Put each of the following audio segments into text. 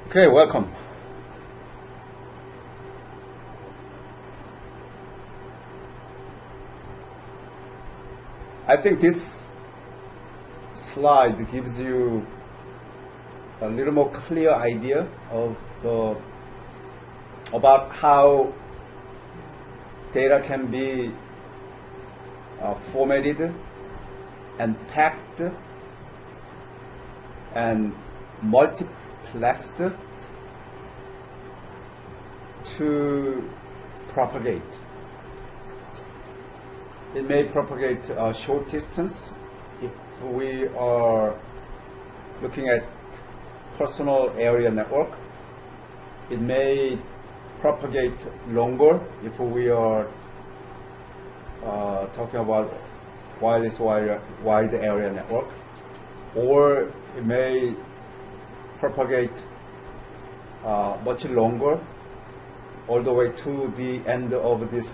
Okay, welcome. I think this slide gives you a little more clear idea of about how data can be formatted and packed and multiplexed to propagate. It may propagate a short distance if we are looking at personal area network. It may propagate longer if we are talking about wireless wide area network, or it may propagate much longer all the way to the end of this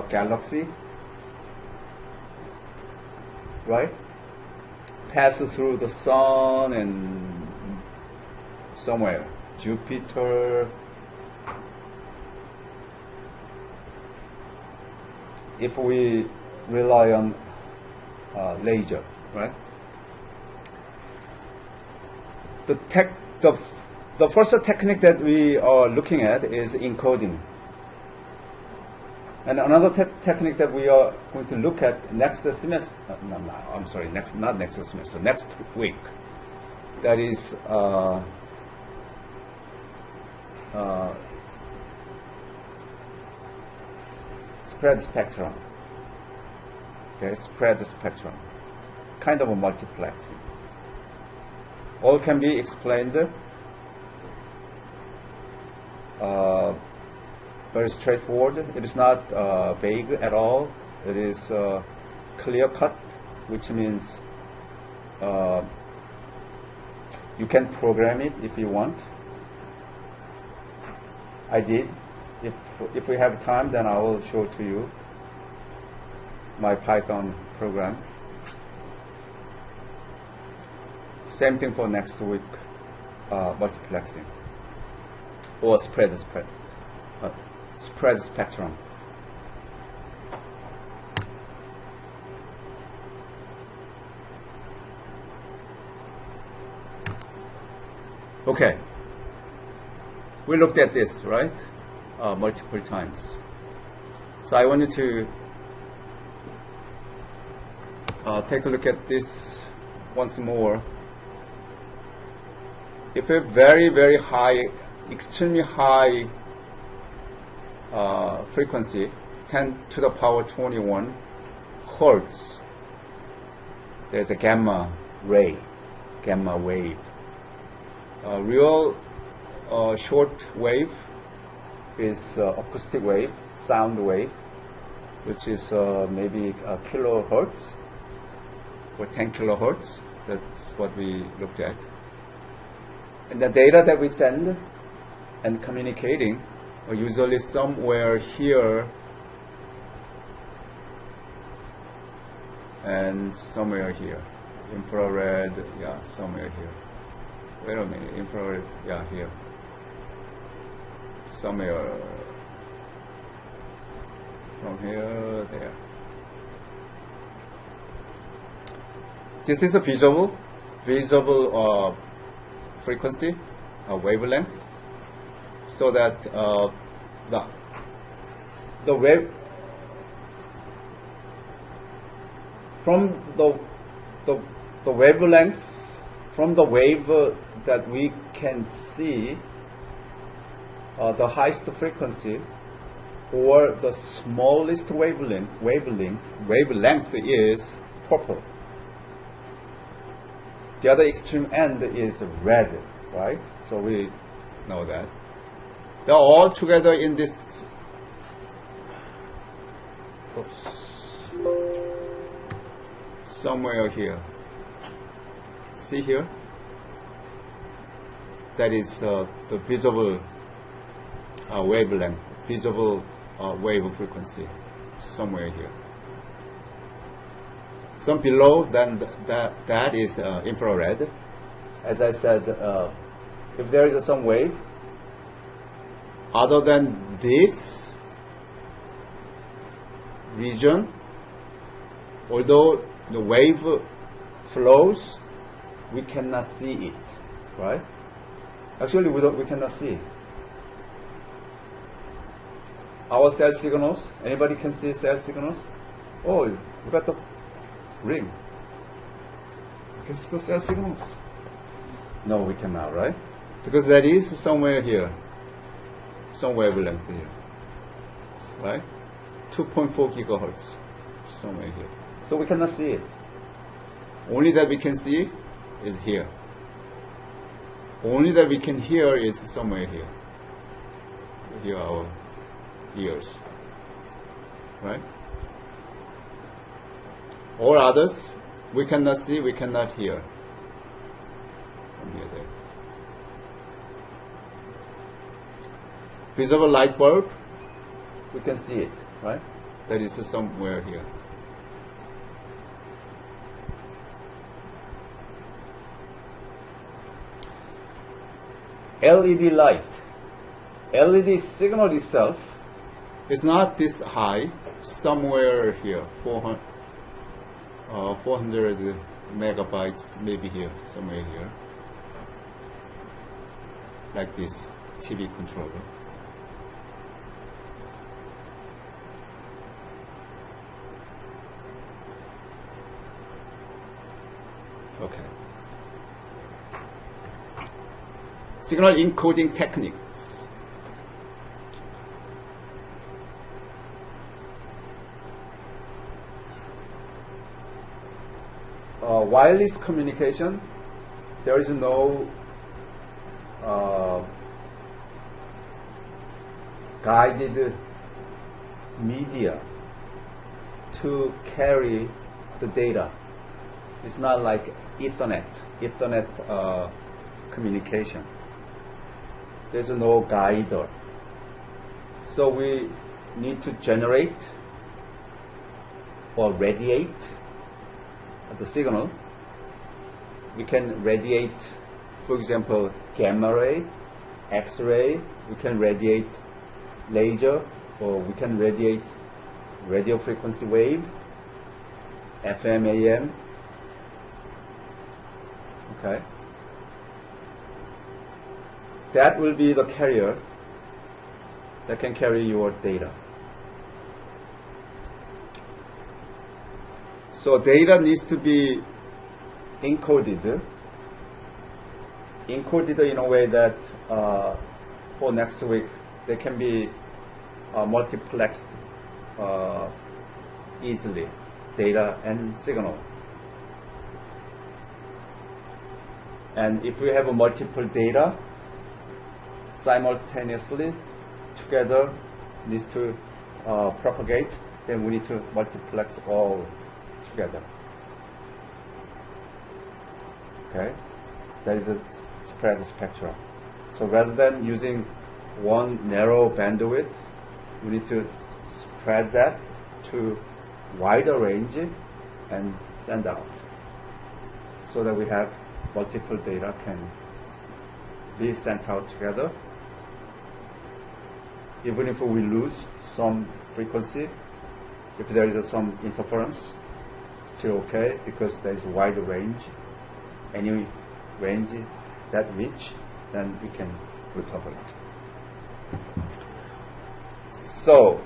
galaxy, right? Pass through the sun and somewhere, Jupiter. If we rely on laser, right? The first technique that we are looking at is encoding. And another technique that we are going to look at next semester, not next semester, next week, that is spread spectrum. Okay, spread spectrum, kind of a multiplexing. All can be explained very straightforward. It is not vague at all. It is clear cut, which means you can program it if you want. I did. If we have time, then I will show to you my Python program. Same thing for next week, multiplexing or spread spectrum. Okay, we looked at this, right? Multiple times. So I wanted to take a look at this once more. If a very high, extremely high frequency, 10 to the power 21 hertz, there's a gamma wave. Real short wave is acoustic wave, sound wave, which is maybe a kilohertz or 10 kilohertz. That's what we looked at. And the data that we send and communicating are usually somewhere here and somewhere here. Infrared, yeah, somewhere here. Wait a minute, infrared, yeah, here. Somewhere from here, there. This is a visible frequency, wavelength, so that the wave from the wavelength from the wave that we can see, the highest frequency or the smallest wavelength is purple. The other extreme end is red, right? So we know that. They're all together in this. Somewhere here. See here? That is the visible wavelength, visible wave frequency, somewhere here. Some below, then that is infrared. As I said, if there is some wave other than this region, although the wave flows, we cannot see it, right? Actually, we cannot see it. Our cell signals, anybody can see cell signals? Oh, look at the ring. You can see the cell signals. No, we cannot, right? Because that is somewhere here, some wavelength here, right? 2.4 gigahertz, somewhere here. So we cannot see it. Only that we can see is here. Only that we can hear is somewhere here. Here are our ears, right? All others, we cannot see, we cannot hear. From here there. Visible light bulb, we can see it, right? That is somewhere here. LED light. LED signal itself is not this high, somewhere here, 400 megabytes, maybe here, somewhere here, like this TV controller. Okay. Signal encoding techniques. Wireless communication, there is no guided media to carry the data. It's not like Ethernet communication. There's no guider. So we need to generate or radiate the signal. We can radiate, for example, gamma ray, X-ray. We can radiate laser, or we can radiate radio frequency wave, FM, AM. Okay. That will be the carrier that can carry your data. So data needs to be encoded in a way that for next week they can be multiplexed easily, data and signal. And if we have a multiple data simultaneously together needs to propagate, then we need to multiplex all together. Okay, that is a spread spectrum. So rather than using one narrow bandwidth, we need to spread that to wider range and send out, so that we have multiple data can be sent out together. Even if we lose some frequency, if there is some interference, still okay, because there is a wide range. Any range that reach, then we can recover it. So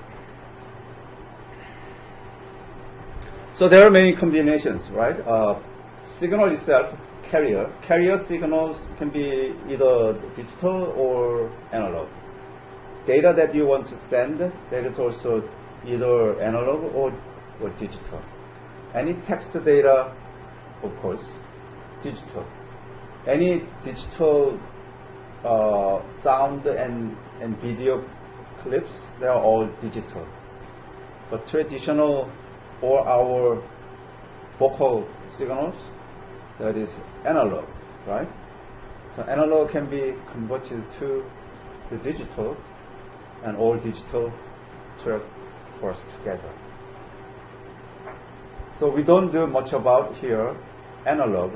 there are many combinations, right? Signal itself, carrier signals can be either digital or analog. Data that you want to send, that is also either analog or digital. Any text data, of course, digital. Any digital sound and video clips, they are all digital. But traditional or our vocal signals, that is analog, right? So analog can be converted to the digital, and all digital track works together. So we don't do much about here analog,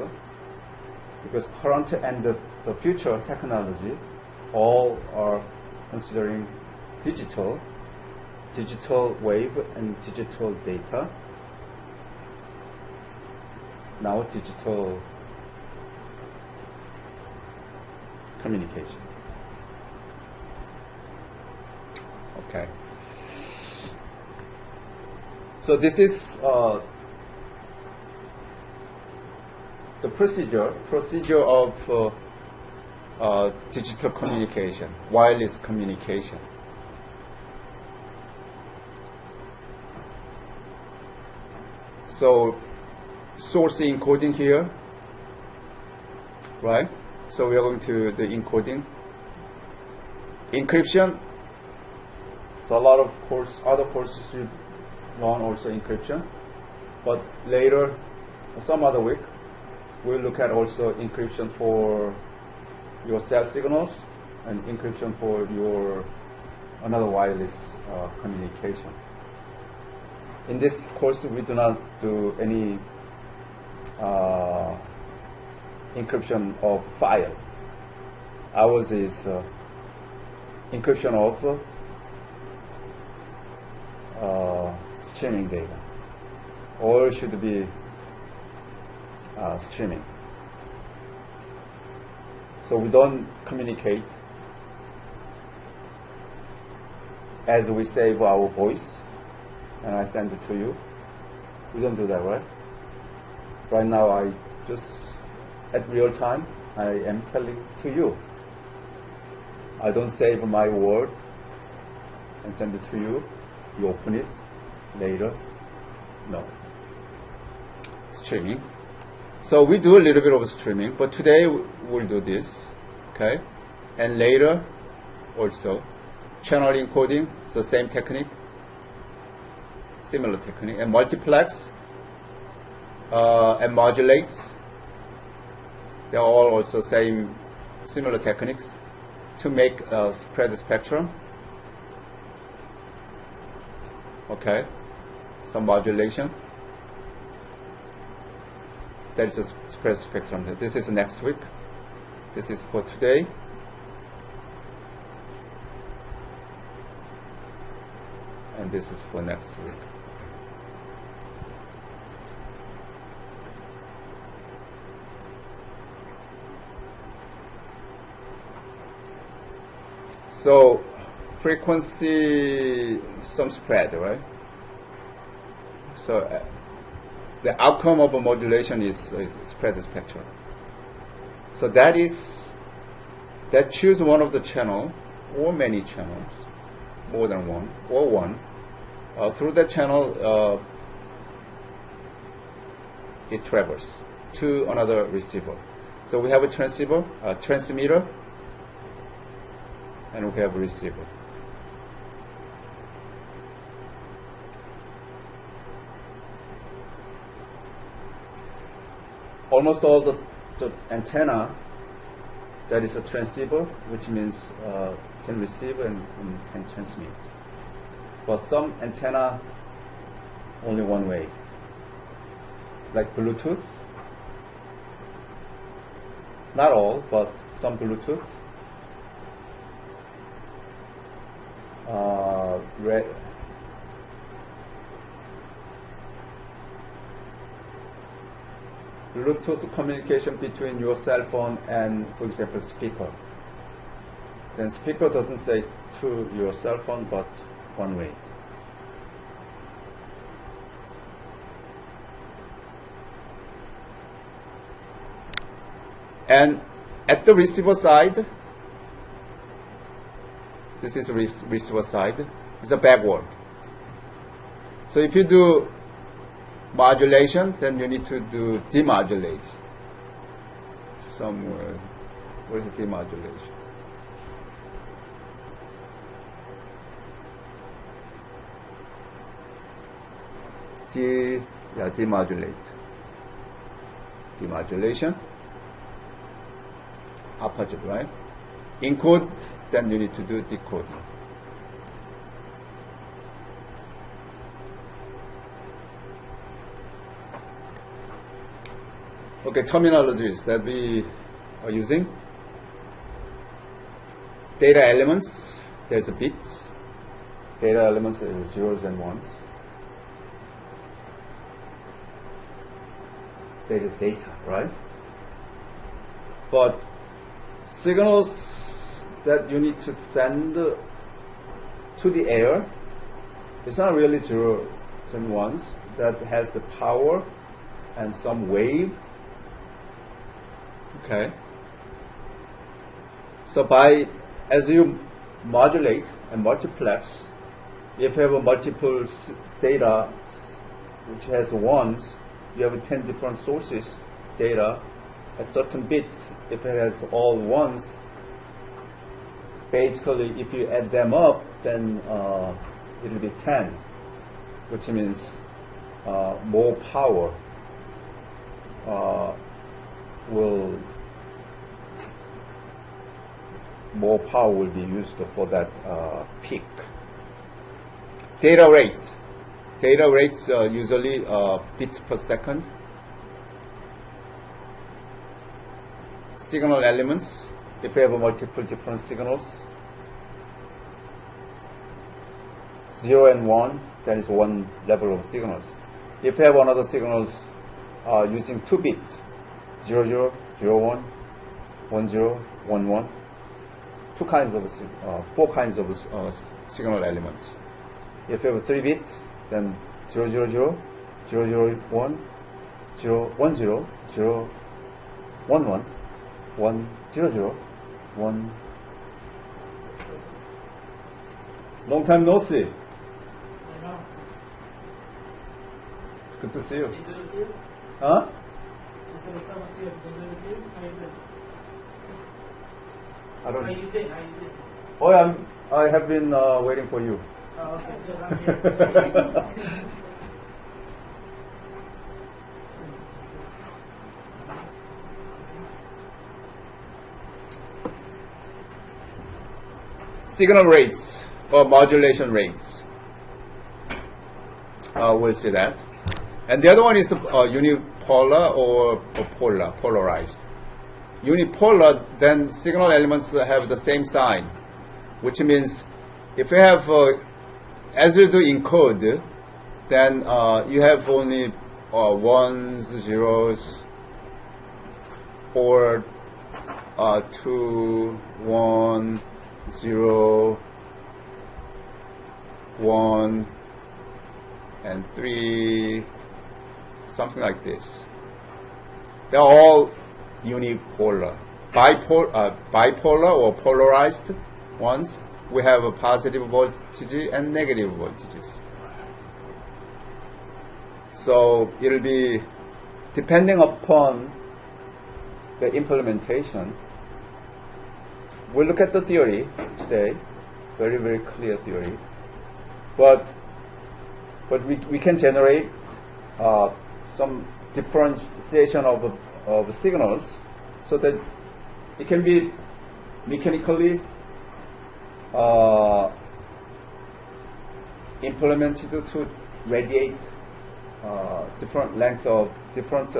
because current and the future technology all are considering digital wave and digital data. Now digital communication. Okay. So this is the procedure of digital communication, wireless communication. So source encoding here, right? So we are going to the encoding. Encryption. So a lot of other courses you learn also encryption, but later, some other week, we'll look at also encryption for your cell signals and encryption for your another wireless communication. In this course, we do not do any encryption of files. Ours is encryption of streaming data. All should be streaming. So we don't communicate as we save our voice and I send it to you. We don't do that, right? Right now I just, at real time, I am telling to you. I don't save my word and send it to you. You open it later. No. Streaming. So we do a little bit of streaming, but today we'll do this, okay? And later also channel encoding, so same technique, similar technique, and multiplex and modulates. They're all also similar techniques to make spread the spectrum. Okay, some modulation. That is a spread spectrum. This is next week. This is for today. And this is for next week. So frequency, some spread, right? So the outcome of a modulation is spread spectrum. So that choose one of the channel or many channels, more than one or one. Through that channel, it travels to another receiver. So we have a transceiver, a transmitter, and we have a receiver. Almost all the antenna that is a transceiver, which means can receive and can transmit. But some antenna only one way, like Bluetooth. Not all, but some Bluetooth. Bluetooth communication between your cell phone and, for example, speaker. Then speaker doesn't say to your cell phone, but one way. And at the receiver side, this is receiver side, it's a backward. So if you do modulation, then you need to do demodulation. Somewhere, where's the demodulation? Demodulate. Demodulation. Opposite, right? Encode, then you need to do decoding. Okay, terminologies that we are using. Data elements, there's a bits, data elements are zeros and ones. There is data, right? But signals that you need to send to the air, it's not really zeros and ones. That has the power and some wave. Okay. So as you modulate and multiplex, if you have a multiple data which has ones, you have 10 different sources data at certain bits. If it has all ones, basically if you add them up, then it will be 10, which means more power will be used for that peak. Data rates. Data rates usually bits per second. Signal elements. If you have multiple different signals, 0 and 1, that is one level of signals. If you have another signals using 2 bits, 0, 0, 0, 1, 1, 0, 1, 1, 4 kinds of signal elements. If you have 3 bits, then 0, 0, 0, 0, 0, 1, 0, 1, 0, 0, 1, 1, 1, 0, 0, 1. Long time no see. Good to see you. Huh? I don't. Oh, I have been waiting for you. Oh, okay, good. I'm here. Signal rates or modulation rates. We'll see that. And the other one is unipolar or polarized. Unipolar, then signal elements have the same sign, which means if you have, as you do encode, then you have only ones, zeros, or 2, 1, 0, 1, and 3, something like this. They're all unipolar. Bipolar or polarized ones, we have a positive voltage and negative voltages. So it'll be depending upon the implementation. We'll look at the theory today, very, very clear theory. But we can generate some differentiation of signals so that it can be mechanically implemented to radiate different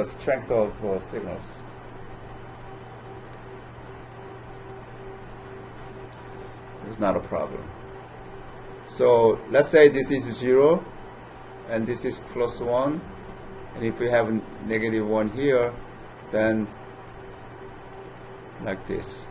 strength of signals. It's not a problem. So let's say this is 0 and this is +1, and if we have a -1 here, then like this.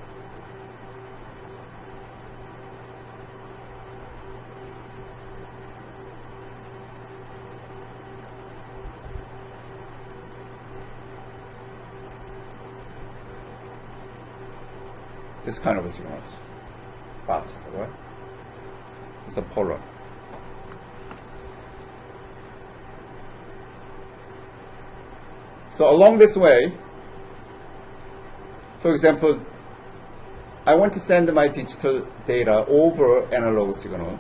This kind of a signal is possible, right? It's a polar. So along this way, for example, I want to send my digital data over analog signal,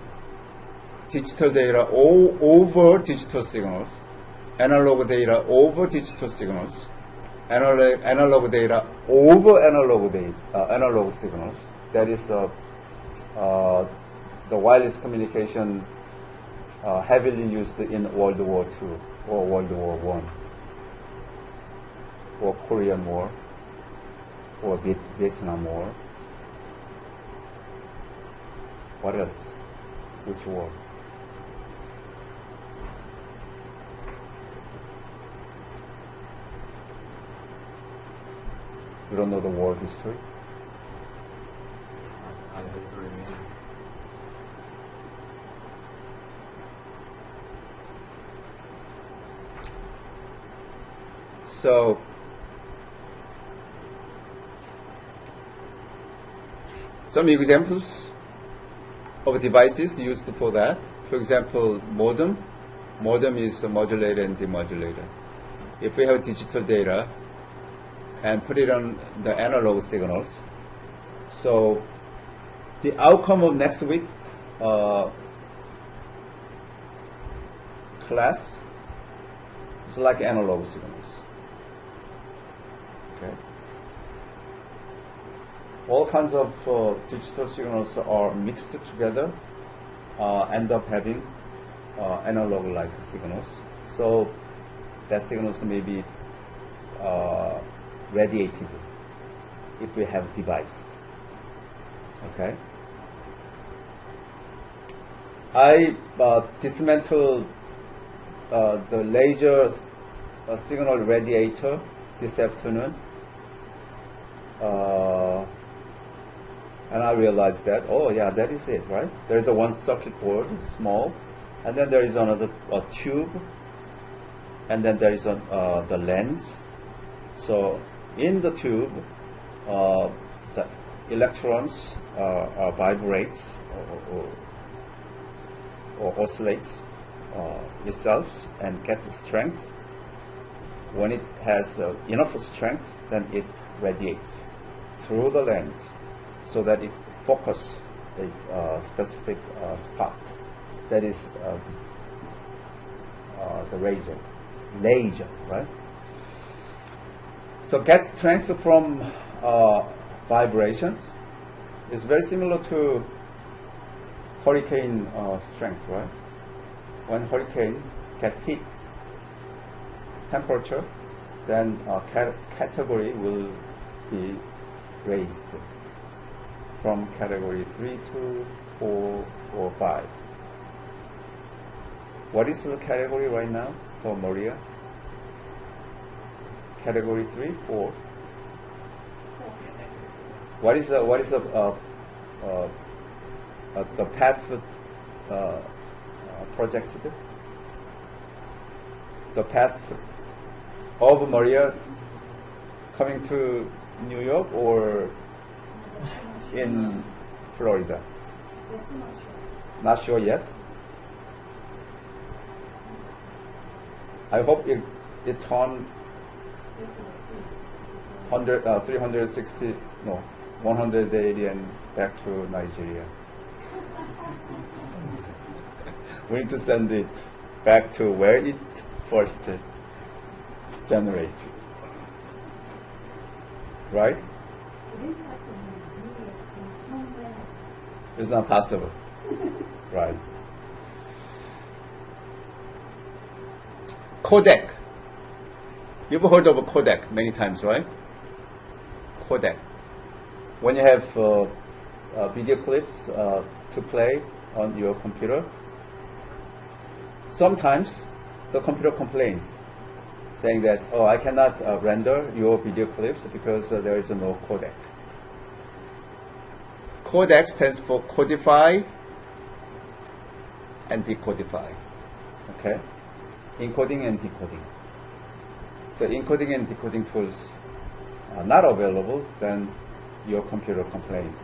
digital data over digital signals, analog data over digital signals, analog data over analog signals. That is the wireless communication heavily used in World War II or World War I or Korean War or Vietnam War What else? Which word? You don't know the word history? I have to remain. So, some examples of devices used for that. For example, modem. Modem is a modulator and demodulator. If we have digital data and put it on the analog signals, so the outcome of next week class is like analog signals. Okay. All kinds of digital signals are mixed together, end up having analog-like signals. So that signals may be radiated if we have a device. Okay. I dismantled the laser signal radiator this afternoon. And I realized that, oh yeah, that is it, right? There is a one circuit board, small, and then there is another tube, and then there is the lens. So in the tube, the electrons vibrates or oscillates itself and get strength. When it has enough strength, then it radiates through the lens so that it focuses a specific spot. That is the laser, right? So get strength from vibrations. It's very similar to hurricane strength, right? When hurricane hits temperature, then category will be raised from category 3 to 4 or 5. What is the category right now for Maria? Category 3, 4. What is the path projected? The path of Maria coming to New York or in Florida? Not sure yet. I hope it turned 360, no, 180 and back to Nigeria. We need to send it back to where it first generates. Right? It's not possible. Right. Codec. You've heard of a codec many times, right? Codec. When you have video clips to play on your computer, sometimes the computer complains, saying that, oh, I cannot render your video clips because there is no codec. Codec stands for codify and decodify. Okay? Encoding and decoding. So encoding and decoding tools are not available, then your computer complains.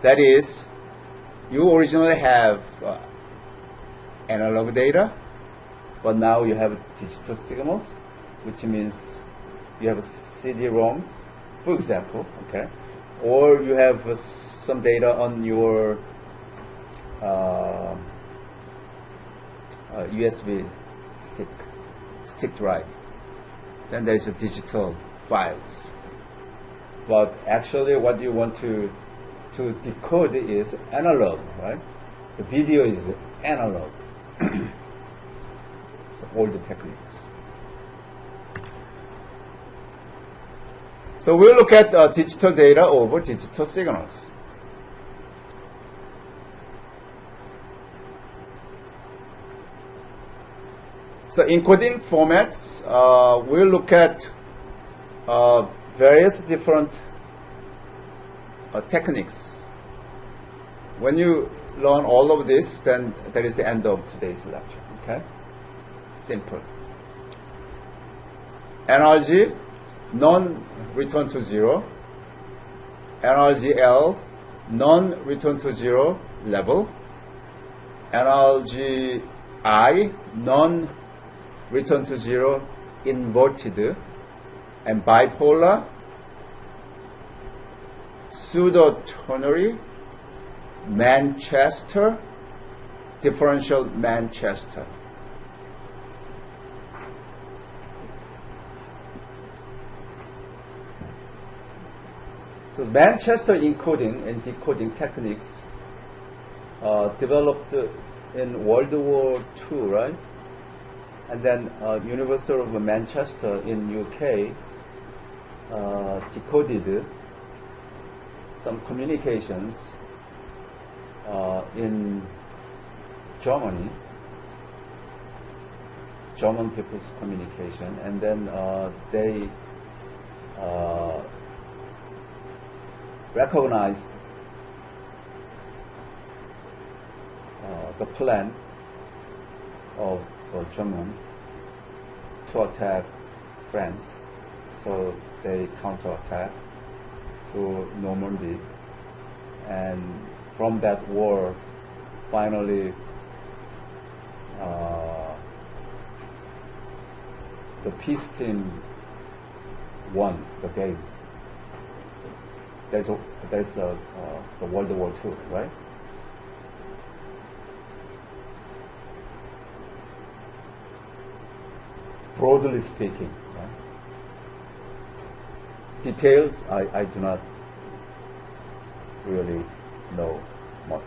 That is, you originally have analog data, but now you have digital signals, which means you have a CD-ROM, for example, okay? Or you have some data on your USB stick drive. Then there is a digital files. But actually what you want to decode is analog, right? The video is analog. So all the techniques. So we'll look at digital data over digital signals. So encoding formats, we'll look at various different techniques. When you learn all of this, then that is the end of today's lecture. Okay? Simple. NRG, non-return to zero. NRGL, non-return to zero level. NRGI, non-return to zero inverted. And bipolar, pseudo-ternary, Manchester, differential Manchester. So Manchester encoding and decoding techniques developed in World War II, right? And then University of Manchester in UK decoded some communications in Germany, German people's communication, and then they recognized the plan of German to attack France, so they counterattacked through Normandy, and from that war, finally, the peace team won the game. There's the World War II, right? Broadly speaking, right? Details I do not really know much.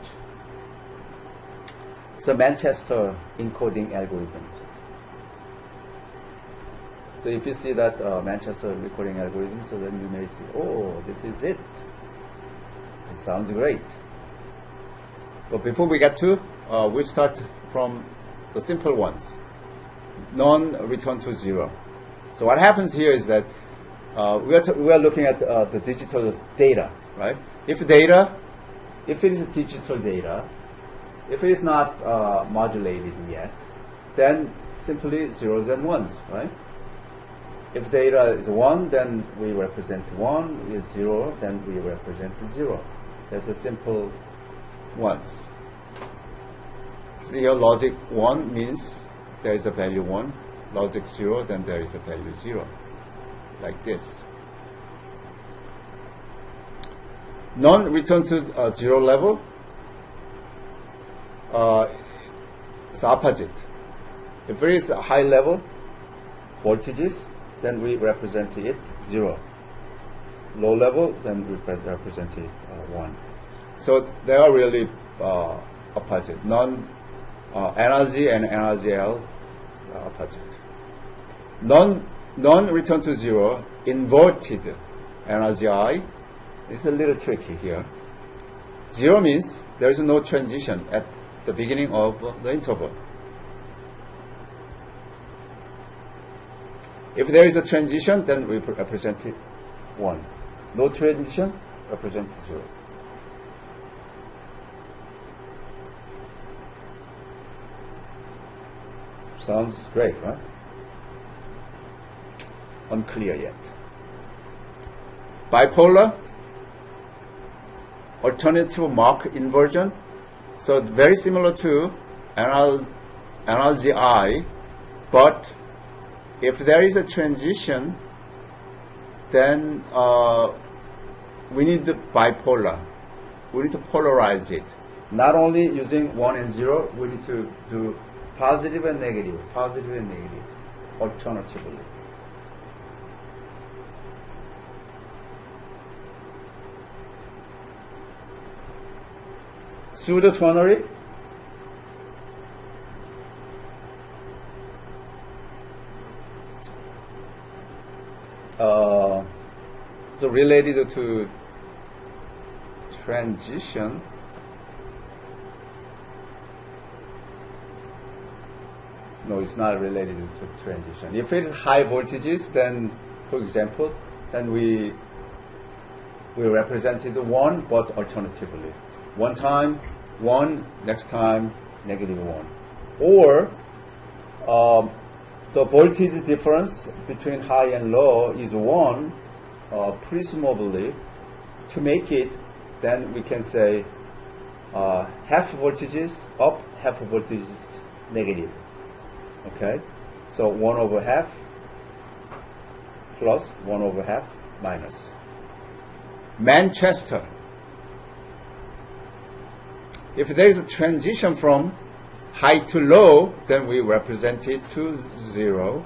So Manchester encoding algorithms. So if you see that Manchester recording algorithm, so then you may say, oh, this is it. It sounds great. But before we get to, we start from the simple ones. Non-return to zero. So what happens here is that we are looking at the digital data, right? If it is digital data, if it is not modulated yet, then simply zeros and ones, right? If data is 1, then we represent 1. If 0, then we represent 0. That's a simple ones. So here logic 1 means there is a value 1. Logic 0, then there is a value 0. Like this. Non-return to 0 level is opposite. If it is a high level voltages, then we represent it 0. Low level, then we represent it 1. So they are really opposite. NRG and NRGL are opposite. Non-return to 0 inverted NRGI is a little tricky here. 0 means there is no transition at the beginning of the interval. If there is a transition, then we represent it 1. No transition, represent 0. Sounds great, right? Unclear yet. Bipolar, alternative mark inversion. So very similar to NRGI, but if there is a transition, then we need the bipolar. We need to polarize it. Not only using 1 and 0, we need to do positive and negative, alternatively. Pseudo-ternary. So related to transition, No, it's not related to transition. If it is high voltages, then, for example, then we represented 1, but alternatively. One time 1, next time -1. Or the voltage difference between high and low is 1, presumably. To make it, then we can say half voltages up, half voltages negative. Okay? So 1/2 plus 1/2 minus. Manchester. If there is a transition from high to low, then we represent it to 0.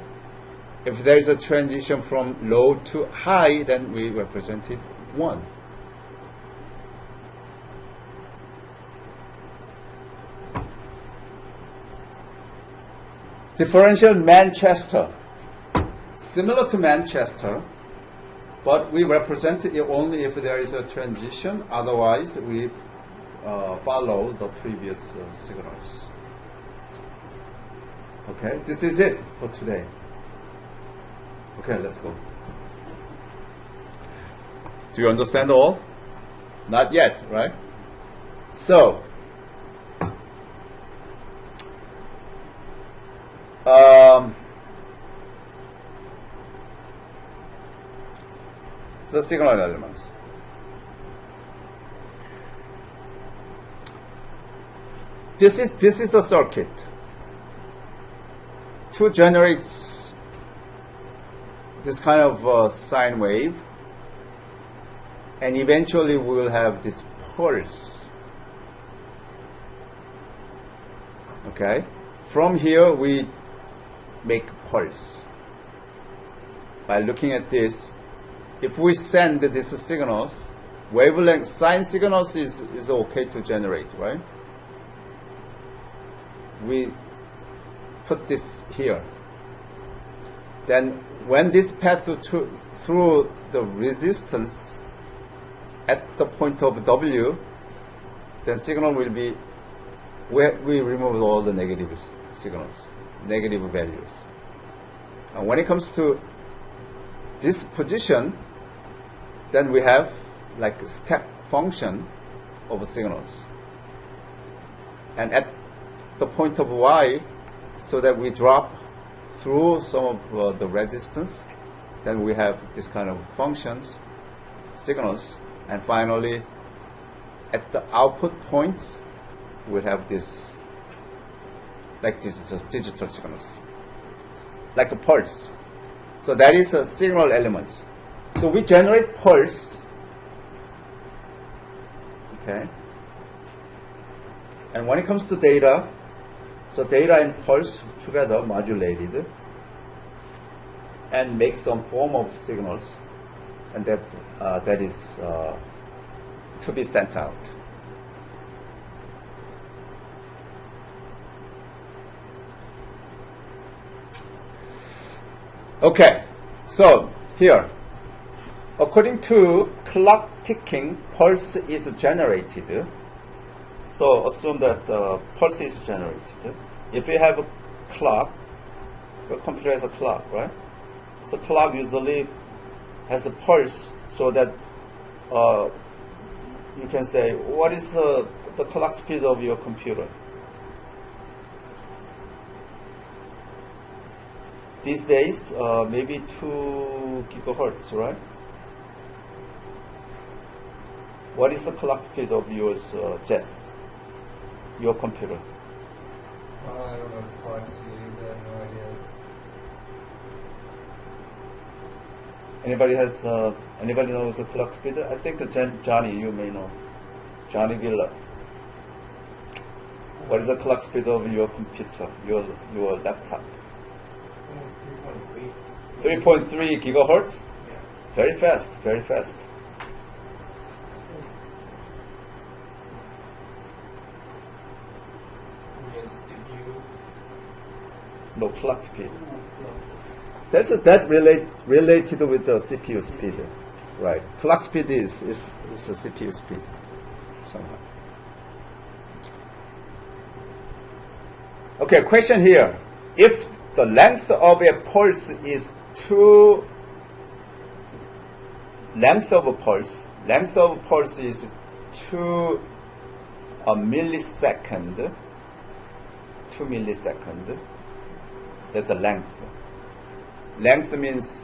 If there is a transition from low to high, then we represent it 1. Differential Manchester. Similar to Manchester, but we represent it only if there is a transition. Otherwise, we follow the previous signals. Okay, this is it for today. Okay, let's go. Do you understand all? Not yet, right? So, the signal elements. This is the circuit. To generate this kind of sine wave, and eventually we will have this pulse. Okay? From here we make pulse. By looking at this, if we send these signals, wavelength sine signals is okay to generate, right? We put this here. Then when this passes through the resistance at the point of W, then signal will be, we remove all the negative signals, negative values. And when it comes to this position, then we have like a step function of signals. And at the point of Y, so that we drop through some of the resistance, then we have this kind of functions, signals, and finally at the output points we'll have this, like this, just digital signals, like a pulse. So that is a signal element. So we generate pulse, okay, and when it comes to data, so data and pulse together modulated and make some form of signals, and that is to be sent out. Okay, so here, according to clock ticking, pulse is generated. So assume that pulse is generated. If you have a clock, your computer has a clock, right? So clock usually has a pulse, so that you can say, what is the clock speed of your computer? These days, maybe 2 gigahertz, right? What is the clock speed of yours, Jess? Your computer? I don't know the clock speed. I have no idea. Anybody knows the clock speed? I think Johnny, you may know. Johnny Villa. What is the clock speed of your computer, your laptop? Almost 3.3 gigahertz? Yeah. Very fast, very fast. No clock speed. That related with the CPU speed, right? Clock speed is the CPU speed somehow. Okay, question here. if the length of a pulse is length of a pulse is 2 millisecond, that's a length. Length means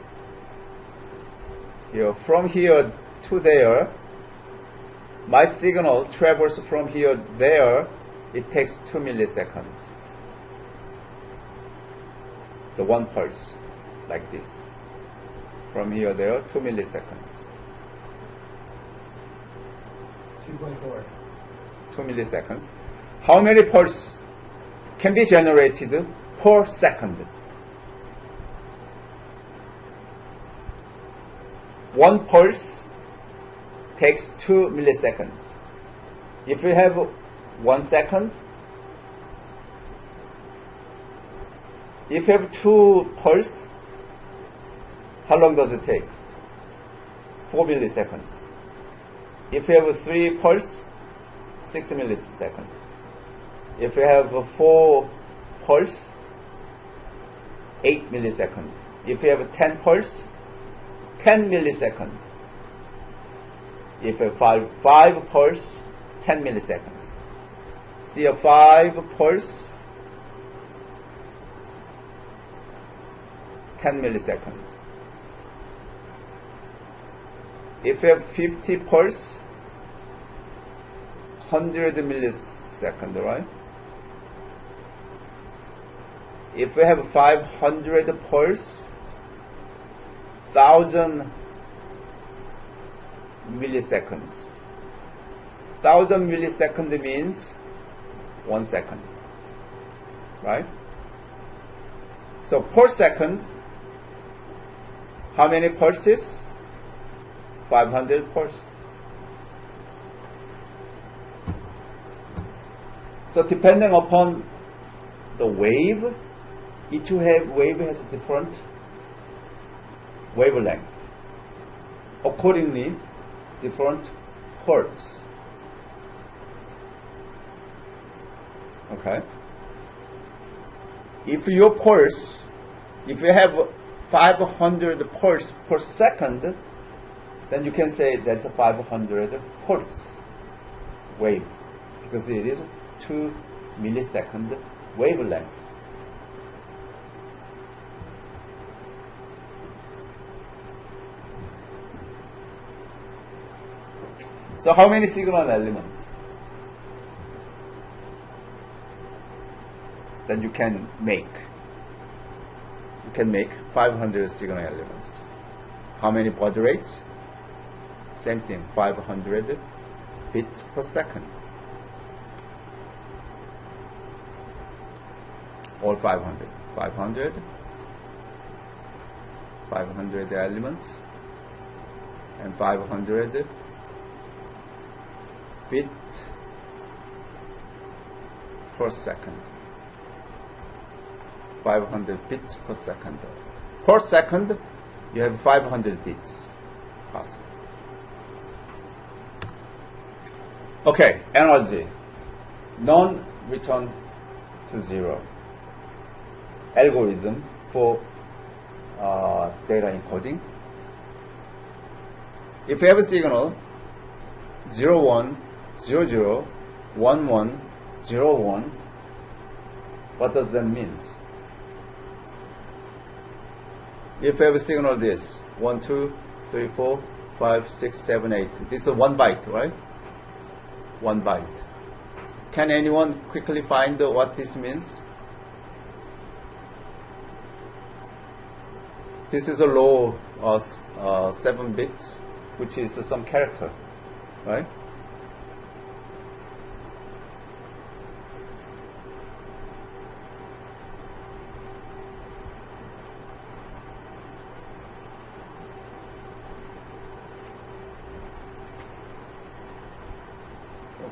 from here to there, my signal travels from here there, it takes 2 milliseconds. So one pulse, like this. From here there, 2 milliseconds. 2.4. 2 milliseconds. How many pulses can be generated per second? One pulse takes 2 milliseconds. If you have 1 second, if you have 2 pulses, how long does it take? 4 milliseconds. If you have 3 pulses, 6 milliseconds. If you have 4 pulses, 8 milliseconds. If you have 10 pulses, 10 milliseconds. If you have 5 pulses, 10 milliseconds. See a 5 pulse, 10 milliseconds. If you have 50 pulse, 100 milliseconds, right? If we have 500 pulse, 1000 milliseconds. 1000 milliseconds means 1 second, right? So per second, how many pulses? 500 pulses. So depending upon the wave, each wave has a different wavelength. Accordingly, different hertz. Okay. If your pulse, if you have 500 pulse per second, then you can say that's a 500 hertz wave, because it is 2 millisecond wavelength. So how many signal elements that you can make? You can make 500 signal elements. How many baud rates? Same thing, 500 bits per second. All 500. 500 elements and 500 bit per second. 500 bits per second. Per second, you have 500 bits possible. Okay, energy. None return to zero. Algorithm for data encoding. If you have a signal 01, 00, 11, 01, what does that mean? If you have a signal this 1, 2, 3, 4, 5, 6, 7, 8, this is 1 byte, right? 1 byte. Can anyone quickly find what this means? This is a low 7 bits, which is some character, right?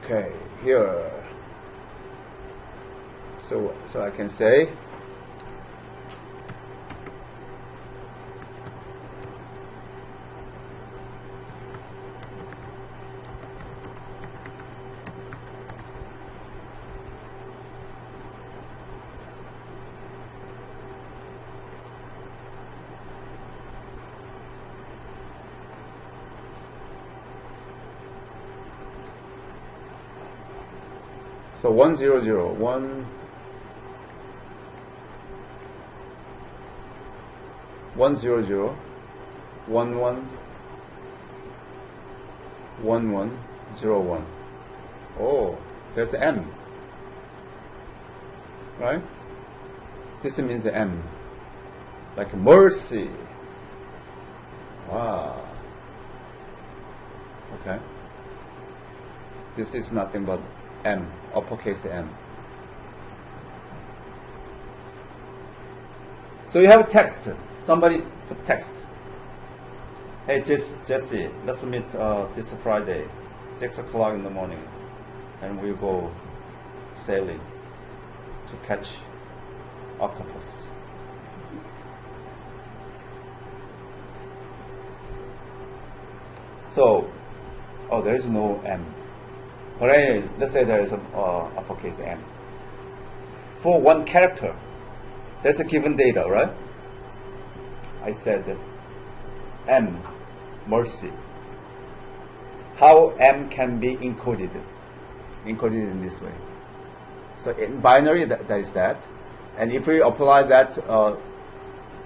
Okay, here. So I can say So 1 0 0 1 1 0 0 1 1 1 1 0 1. Oh, there's M, right? This means M, like mercy. Wow. Okay. This is nothing but M, uppercase M. So you have text. Somebody put text. Hey, Jesse, let's meet this Friday, 6 o'clock in the morning, and we'll go sailing to catch octopus. So, oh, there is no M. But anyways, let's say there is an uppercase M. For one character, there's a given data, right? I said that M, mercy. How M can be encoded in this way. So in binary, that is that. And if we apply that,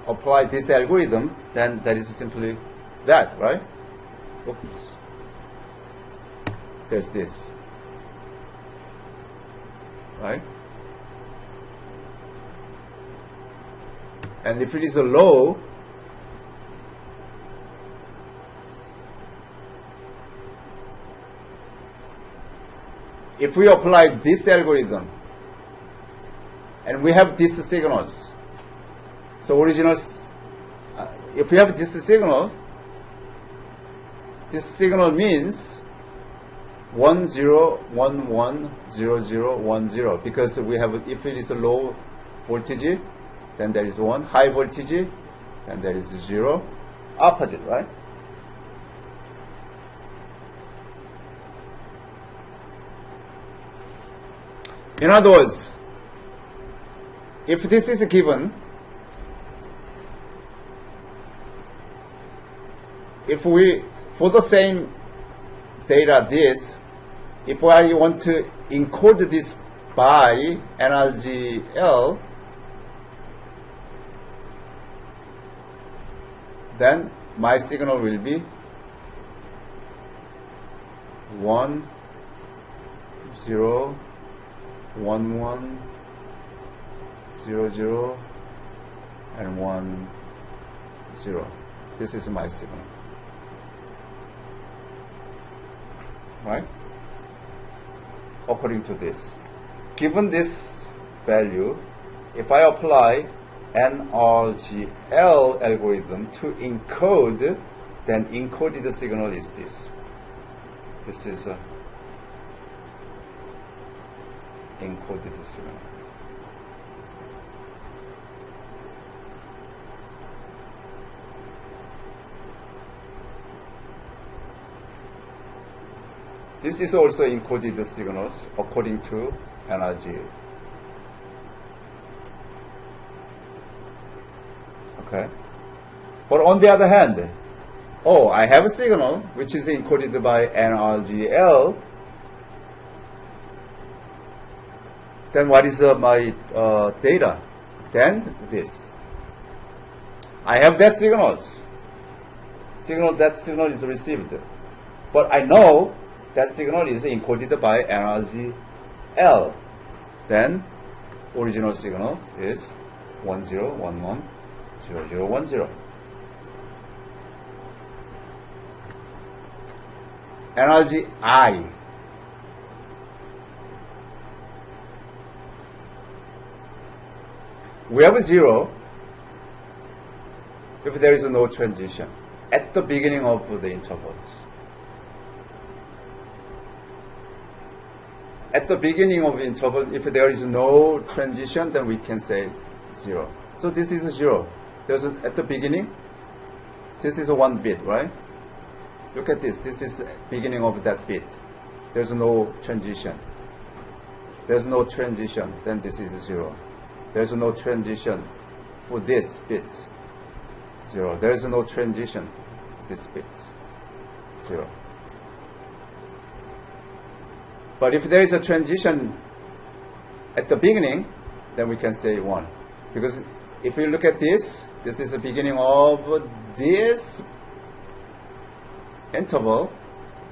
apply this algorithm, then that is simply that, right? Oops. There's this, right? And if it is a low, if we apply this algorithm and we have these signals, so originals, if we have this signal means 1 0 1 1 0 0 1 0, because we have, if it is a low voltage, then there is 1, high voltage, then there is 0, opposite, right? In other words, if this is given, if we, for the same data, this, if I want to encode this by NRGL, then my signal will be 1 0 1 1 0 0 and 1 0. This is my signal, right? According to this, given this value, if I apply NRGL algorithm to encode, then encoded signal is this. This is a encoded signal. This is also encoded signals according to NRG. Okay. But on the other hand, oh, I have a signal which is encoded by NRGL. Then what is my data? Then this. I have that signals. That signal is received. But I know that signal is encoded by NRGL. Then original signal is 10 11 0010. NRGI. We have 0 if there is no transition at the beginning of the intervals. At the beginning of the interval, if there is no transition, then we can say 0. So this is 0. There's at the beginning, this is a 1 bit, right? Look at this. This is beginning of that bit. There's no transition. There's no transition, then this is 0. There's no transition for this bit, 0. There is no transition, this bit, 0. But if there is a transition at the beginning, then we can say 1. Because if you look at this is the beginning of this interval,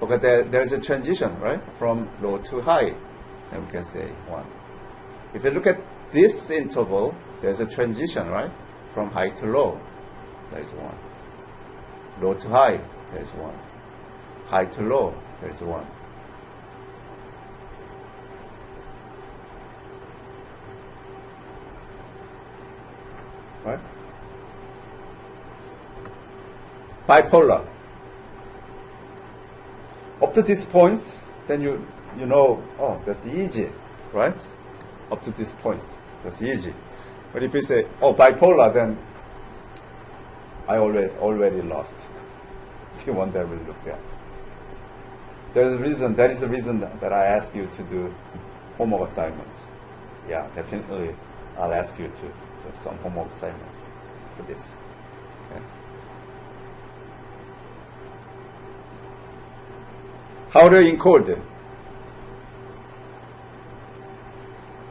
because there's a transition, right, from low to high, then we can say 1. If you look at this interval, there's a transition, right, from high to low, there is 1. Low to high, there is 1. High to low, there is 1. Right? Bipolar. Up to these points, then you know, oh, that's easy, right? Up to these points, that's easy. But if you say, oh, bipolar, then I already lost. If you want that, we'll look at. That is the reason that I ask you to do homework assignments. Yeah, definitely, I'll ask you to do some homework assignments for this. Okay. How to encode?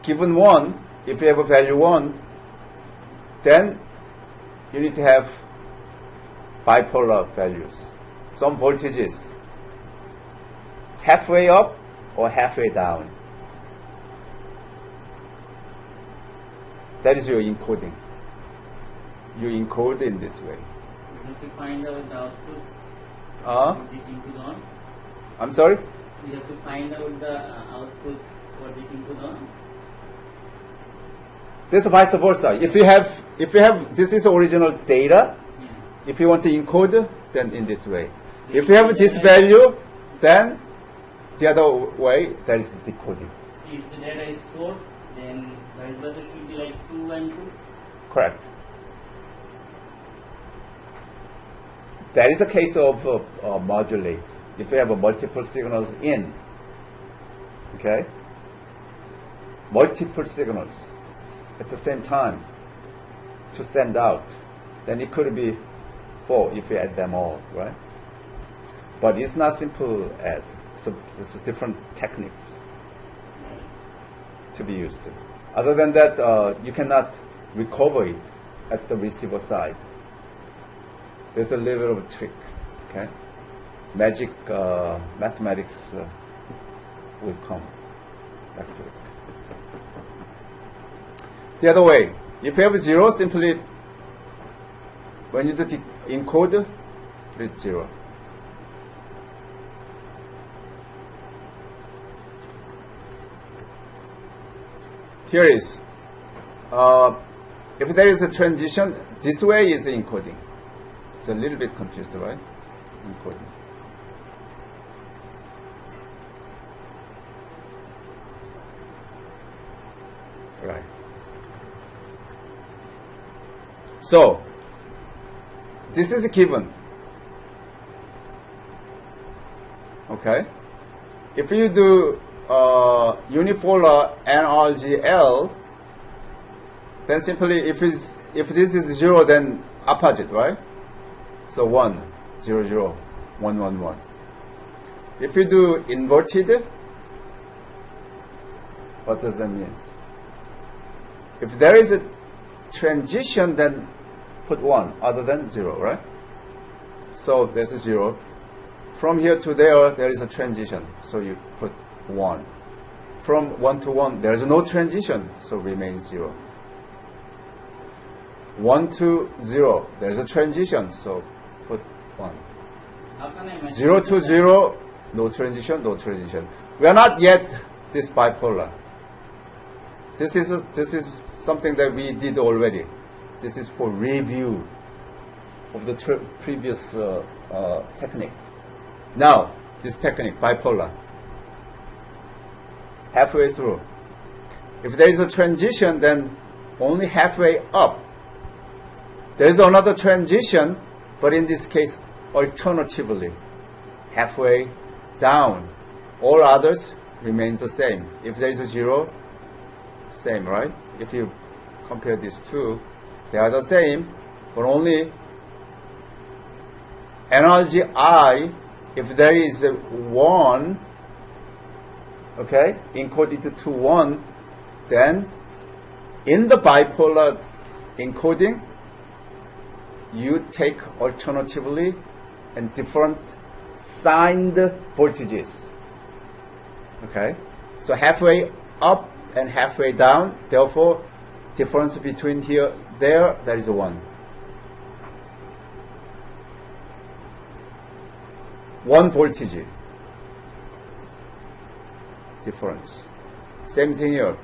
Given 1, if you have a value 1, then you need to have bipolar values. Some voltages halfway up or halfway down. That is your encoding. You encode in this way. You have to find out the output. What this input on. I'm sorry? You have to find out the output for this input on. This is vice versa. If you have this is original data. Yeah. If you want to encode, then in this way. If you have this value, then the other way, that is decoding. If the data is 4, then vice versa should be like 2 and 2. Correct. That is a case of modulate. If you have multiple signals in, okay, multiple signals at the same time to send out, then it could be 4 if you add them all, right? But it's not simple add. So there's different techniques to be used. Other than that, you cannot recover it at the receiver side. There's a little bit of trick, okay? Magic mathematics will come. That's it. The other way, if you have 0, simply when you do the encode, put it 0. Here is, if there is a transition, this way is encoding. It's a little bit confused, right? Encoding. Right. So, this is a given. Okay? If you do unipolar NRGL, then simply if this is 0, then opposite, right? So 1, 0, 0, 1, 1, 1. If you do inverted, what does that mean? If there is a transition, then put 1 other than 0, right? So there's a 0. From here to there is a transition, so you put 1. From 1 to 1, there is no transition, so remains 0. 1 to 0, there is a transition, so put 1. 0 to 0, no transition, no transition. We are not yet this bipolar. This is something that we did already. This is for review of the previous technique. Now, this technique, bipolar, halfway through. If there is a transition, then only halfway up. There is another transition, but in this case, alternatively, halfway down. All others remain the same. If there is a 0, same, right? If you compare these two, they are the same, but only energy I, if there is a 1, okay, encoded to 1, then in the bipolar encoding, you take alternatively and different signed voltages. Okay? So halfway up and halfway down, therefore difference between here, there is 1. 1 voltage difference. Same thing here.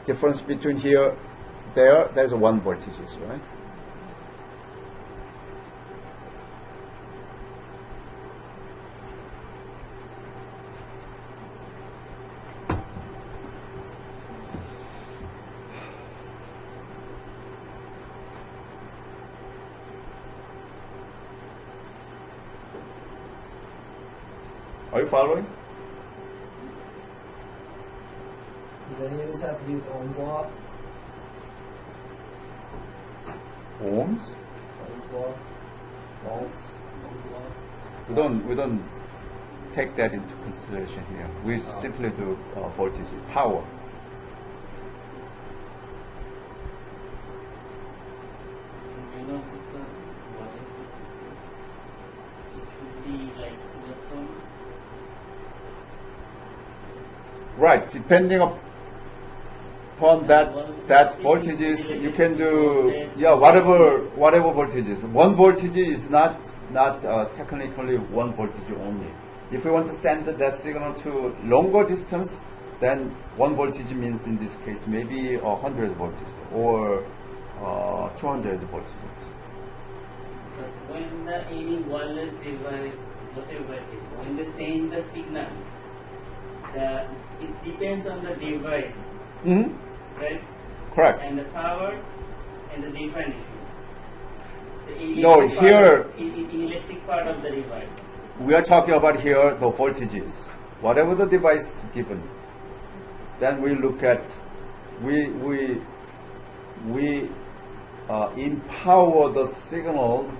Difference between here, there's 1 voltages, right? Are you following? Does any of this have to do with Ohm's law? Ohms? Ohm's law? Volts? Ohm's law? We don't take that into consideration here. We simply do voltage, power. You know, what is it? It should be like electrons. Right, depending upon that voltages, you can do whatever voltages. 1 voltage is not technically 1 voltage only. If we want to send that signal to longer distance, then 1 voltage means in this case maybe 100 voltage or 200 voltage. When any wireless device, whatever it is, when they send the signal, it depends on the device, right? Correct. And the power and the definition. No, here in electric part of the device. we are talking about here the voltages. Whatever the device given, then we look at we empower the signal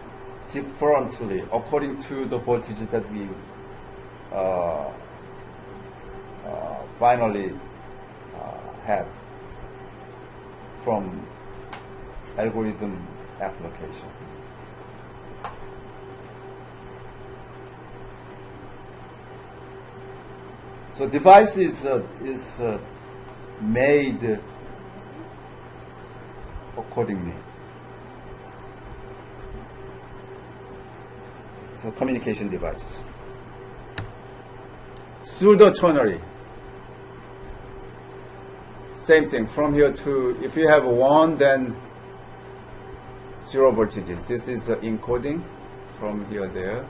differently according to the voltage that we finally have from algorithm application. So device is made accordingly. So communication device. Pseudo ternary. Same thing from here to, if you have 1, then 0 voltages. This is encoding from here there.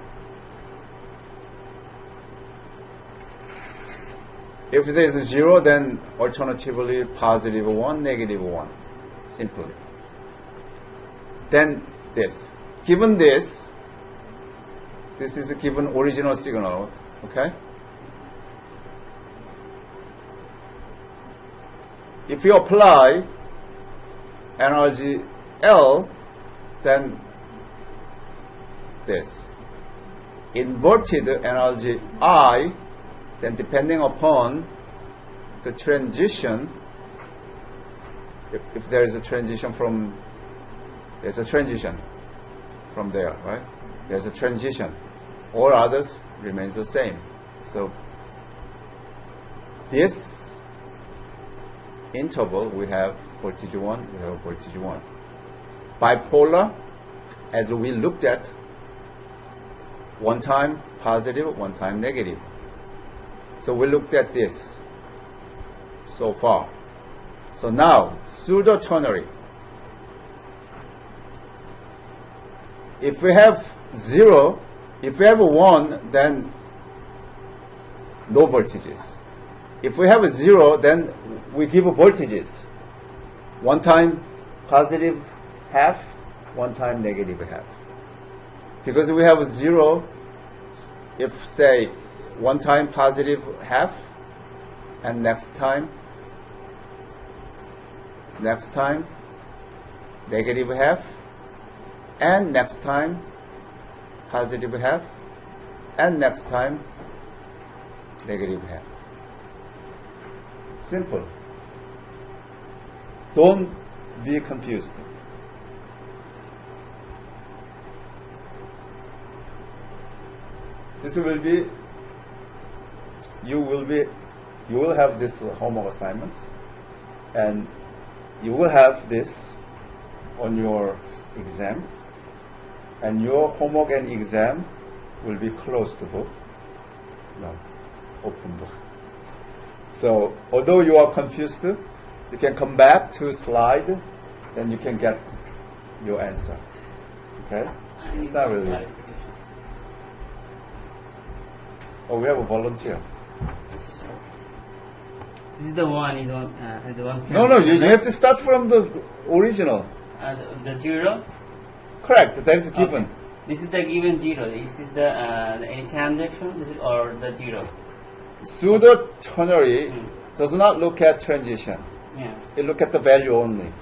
If there is 0, then alternatively positive 1, negative 1. Simply. Then this. Given this is a given original signal, okay? If you apply energy L, then this. Inverted energy I, then depending upon the transition, if there is a transition from, there's a transition from there, right? There's a transition. All others remains the same. So this interval, we have voltage 1, we have voltage 1. Bipolar, as we looked at, one time positive, one time negative. So we looked at this so far. So now, pseudo ternary. If we have 0, if we have 1, then no voltages. If we have 0, then we give voltages. One time positive half, one time negative half. Because we have 0, if say one time positive half, and next time negative half, and next time positive half, and next time negative half. Simple. Don't be confused. This will be, you will have this homework assignments, and you will have this on your exam, and your homework and exam will be closed book, no, open book. So although you are confused, you can come back to slide, then you can get your answer. Okay? It's not really. Oh, we have a volunteer. This is the one. Is one. The one. No, you have to start from the original. The 0. Correct. That is given. Okay. This is the given 0. This is the any transaction. This is or the 0. Pseudo ternary does not look at transition. Yeah. It look at the value only.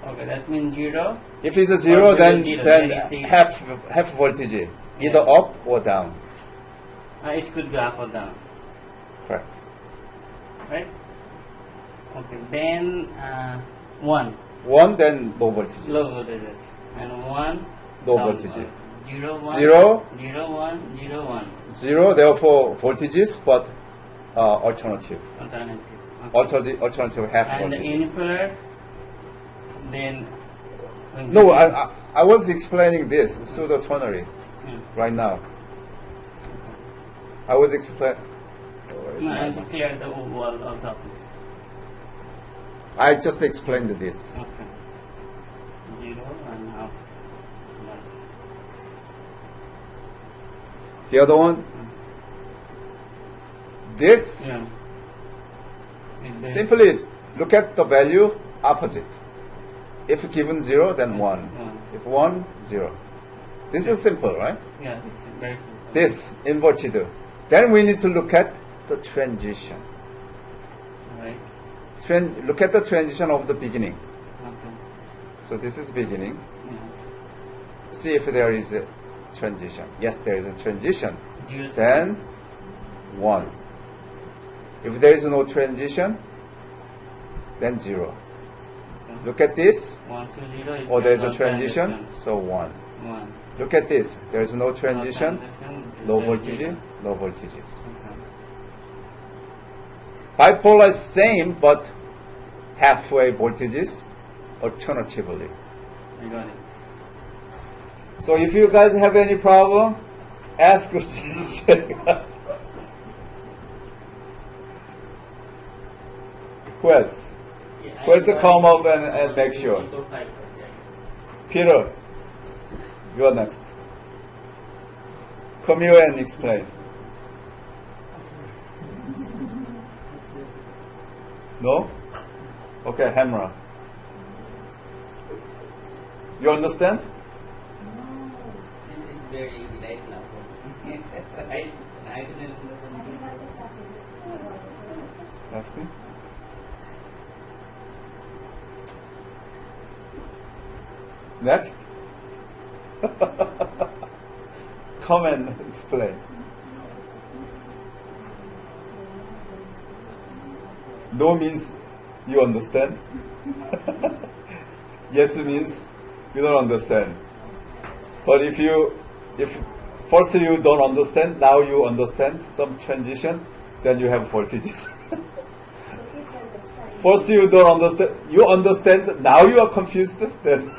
Okay, that means 0. If it's a 0, then it's half voltage, either up or down. It could go up or down. Correct. Right? Okay, then 1. 1, then low voltage. Low voltages. And 1. Low down voltage. 0, 1. 0. 0, 1, 0, 1. 0, therefore voltages, but alternative. Alternative. Alternative half And the voltages. unipolar, then. No, I was explaining this pseudo ternary right now. I was explaining. No, and to clear the wall of topics. I just explained this. Okay. 0 and half. The other one, this, Yeah. simply look at the value opposite. If given 0, then 1. If 1, 0. This is simple, right? Yeah, this is very simple. This inverted. Then we need to look at the transition. Right. Look at the transition of the beginning. Okay. So this is beginning. Yeah. See if there is a transition. Yes, there is a transition. 0. Then 1. If there is no transition, then 0. Okay. Look at this. 1 to 0 is Or there is a no transition, so 1. 1. Look at this. There is no transition, low voltage, transition. low voltages. Okay. Bipolar is same, but halfway voltages alternatively. I got it. So if you guys have any problem, ask us. Who else? Yeah, Who else come up and make sure? Peter, you are next. Come here and explain. No? Okay, Hamra. You understand? This is very easy right now. I didn't Ask me. Next. Come and explain. No means you understand. Yes means you don't understand. But if first you don't understand, now you understand some transition, then you have voltages. First you don't understand, you understand, now you are confused, then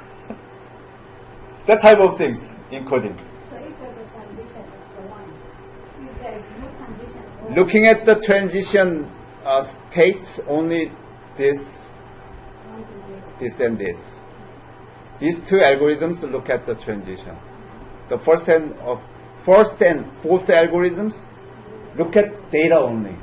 that type of things in coding. So if there's a transition, it's the 1. If there is no transition, Looking at the transition states only this, 1 to 0. this and this. These two algorithms look at the transition. The first and fourth algorithms look at data only.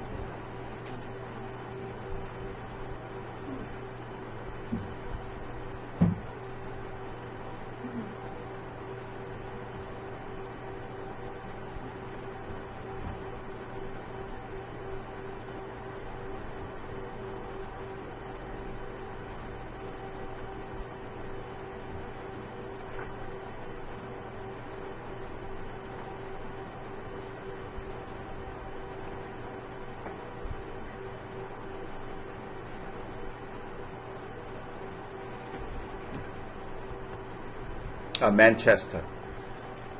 Manchester.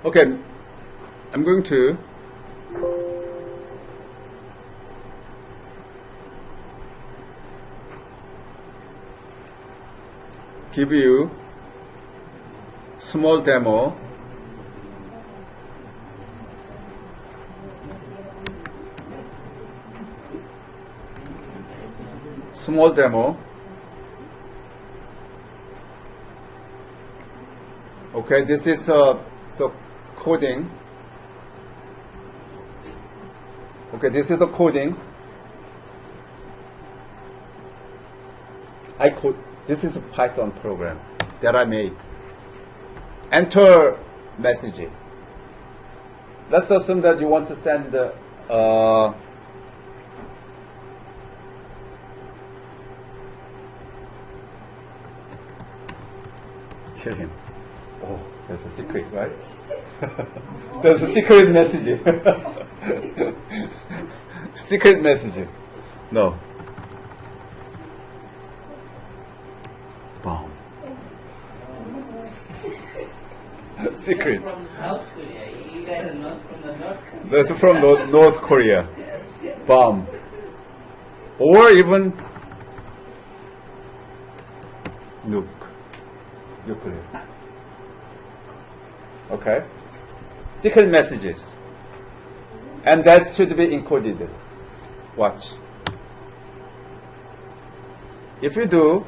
Okay, I'm going to give you small demo. Small demo. Okay, this is the coding. Okay, this is the coding. This is a Python program that I made. Enter message. Let's assume that you want to send kill him. Oh, there's a secret, right? There's a secret message. Secret message. No. Bomb. Secret. From South Korea. You guys are not from the North Korea. That's from North Korea. Bomb. Or even nuke. Nuclear. Okay? Secret messages. And that should be encoded. Watch. If you do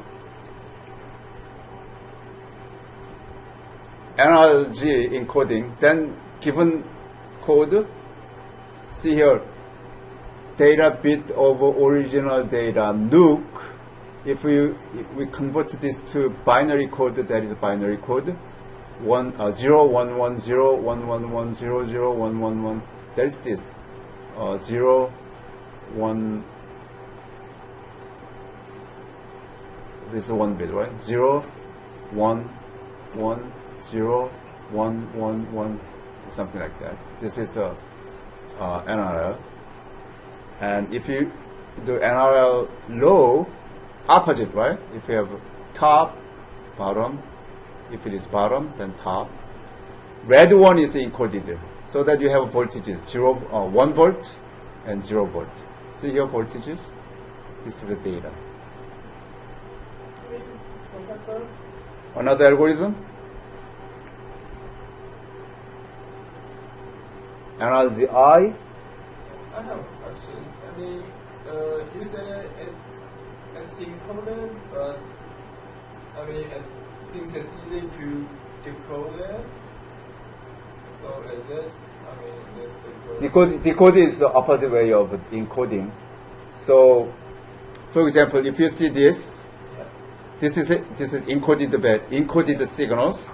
NRG encoding, then given code, see here, data bit of original data nuke. If we convert this to binary code, that is a binary code. 0 1 1 0 1 1 1 0 0 1 1 1. That is this. 0 1. This is 1 bit, right? 0 1 1 0 1 1 1, something like that. This is a NRL. And if you do NRL low, opposite, right? If you have top, bottom, if it is bottom, then top. Red one is encoded, so that you have voltages 1 volt and 0 volt. See here voltages. This is the data. Another algorithm. Analogy I. I have a question. I mean, you said it's encoded, but I mean, it seems it's easy to decode it. So is it? I mean, Decode is the opposite way of encoding. So, for example, if you see this, this is encoded signals.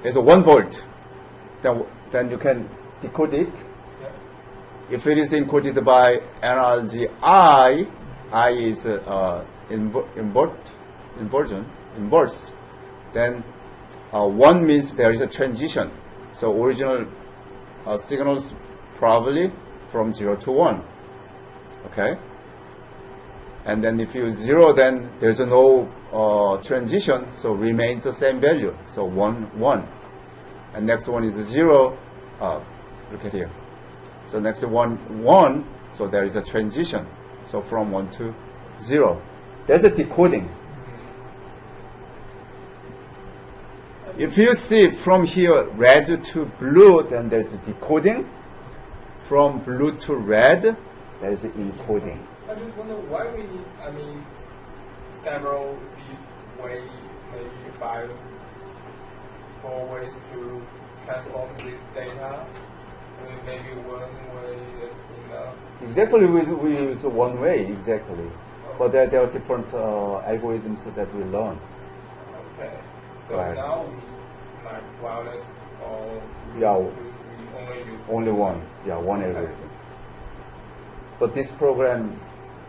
It's a 1 volt. Then you can decode it. If it is encoded by analogy I is inverse, then 1 means there is a transition. So original signals probably from 0 to 1. Okay? And then if you 0, then there's no transition, so remains the same value. So 1, 1. And next one is 0. Look at here. So next one, 1. So there is a transition. So from 1 to 0. There's a decoding. If you see from here red to blue, then there's a decoding. From blue to red, there is encoding. I just wonder why we need, I mean, several these way, maybe 4 ways to transform this data. I mean, maybe 1 way is enough. Exactly, we use 1 way, exactly. But there are different algorithms that we learn. Okay. So Right. now we like wireless or Yeah. we only use Only one, yeah, one algorithm. But this program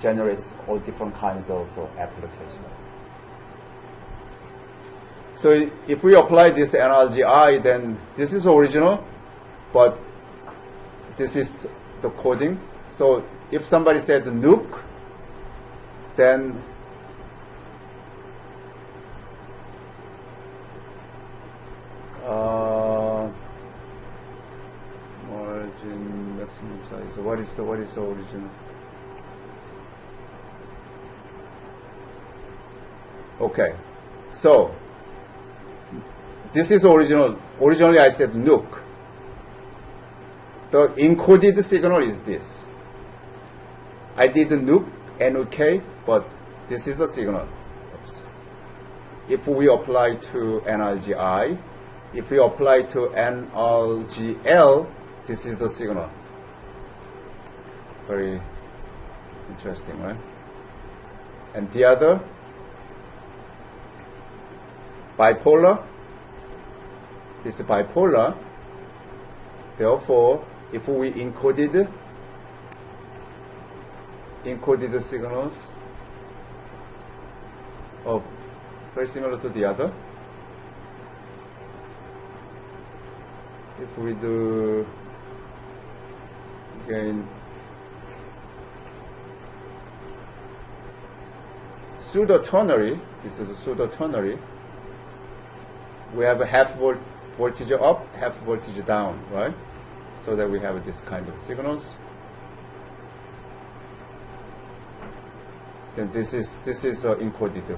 generates all different kinds of applications. So if we apply this analogy I, then this is original, but this is the coding. So if somebody said nuke, then What is the original? Okay, so this is original. Originally I said NUC. The encoded signal is this. I did NUC, NUK, but this is the signal. Oops. If we apply to NRGI, if we apply to NRGL, this is the signal. Very interesting, right? And the other, bipolar. This is bipolar. Therefore, if we encoded the signals, very similar to the other. If we do again pseudo-ternary, this is a pseudo-ternary. We have a half voltage up, half voltage down, right? So that we have this kind of signals. Then this is encoded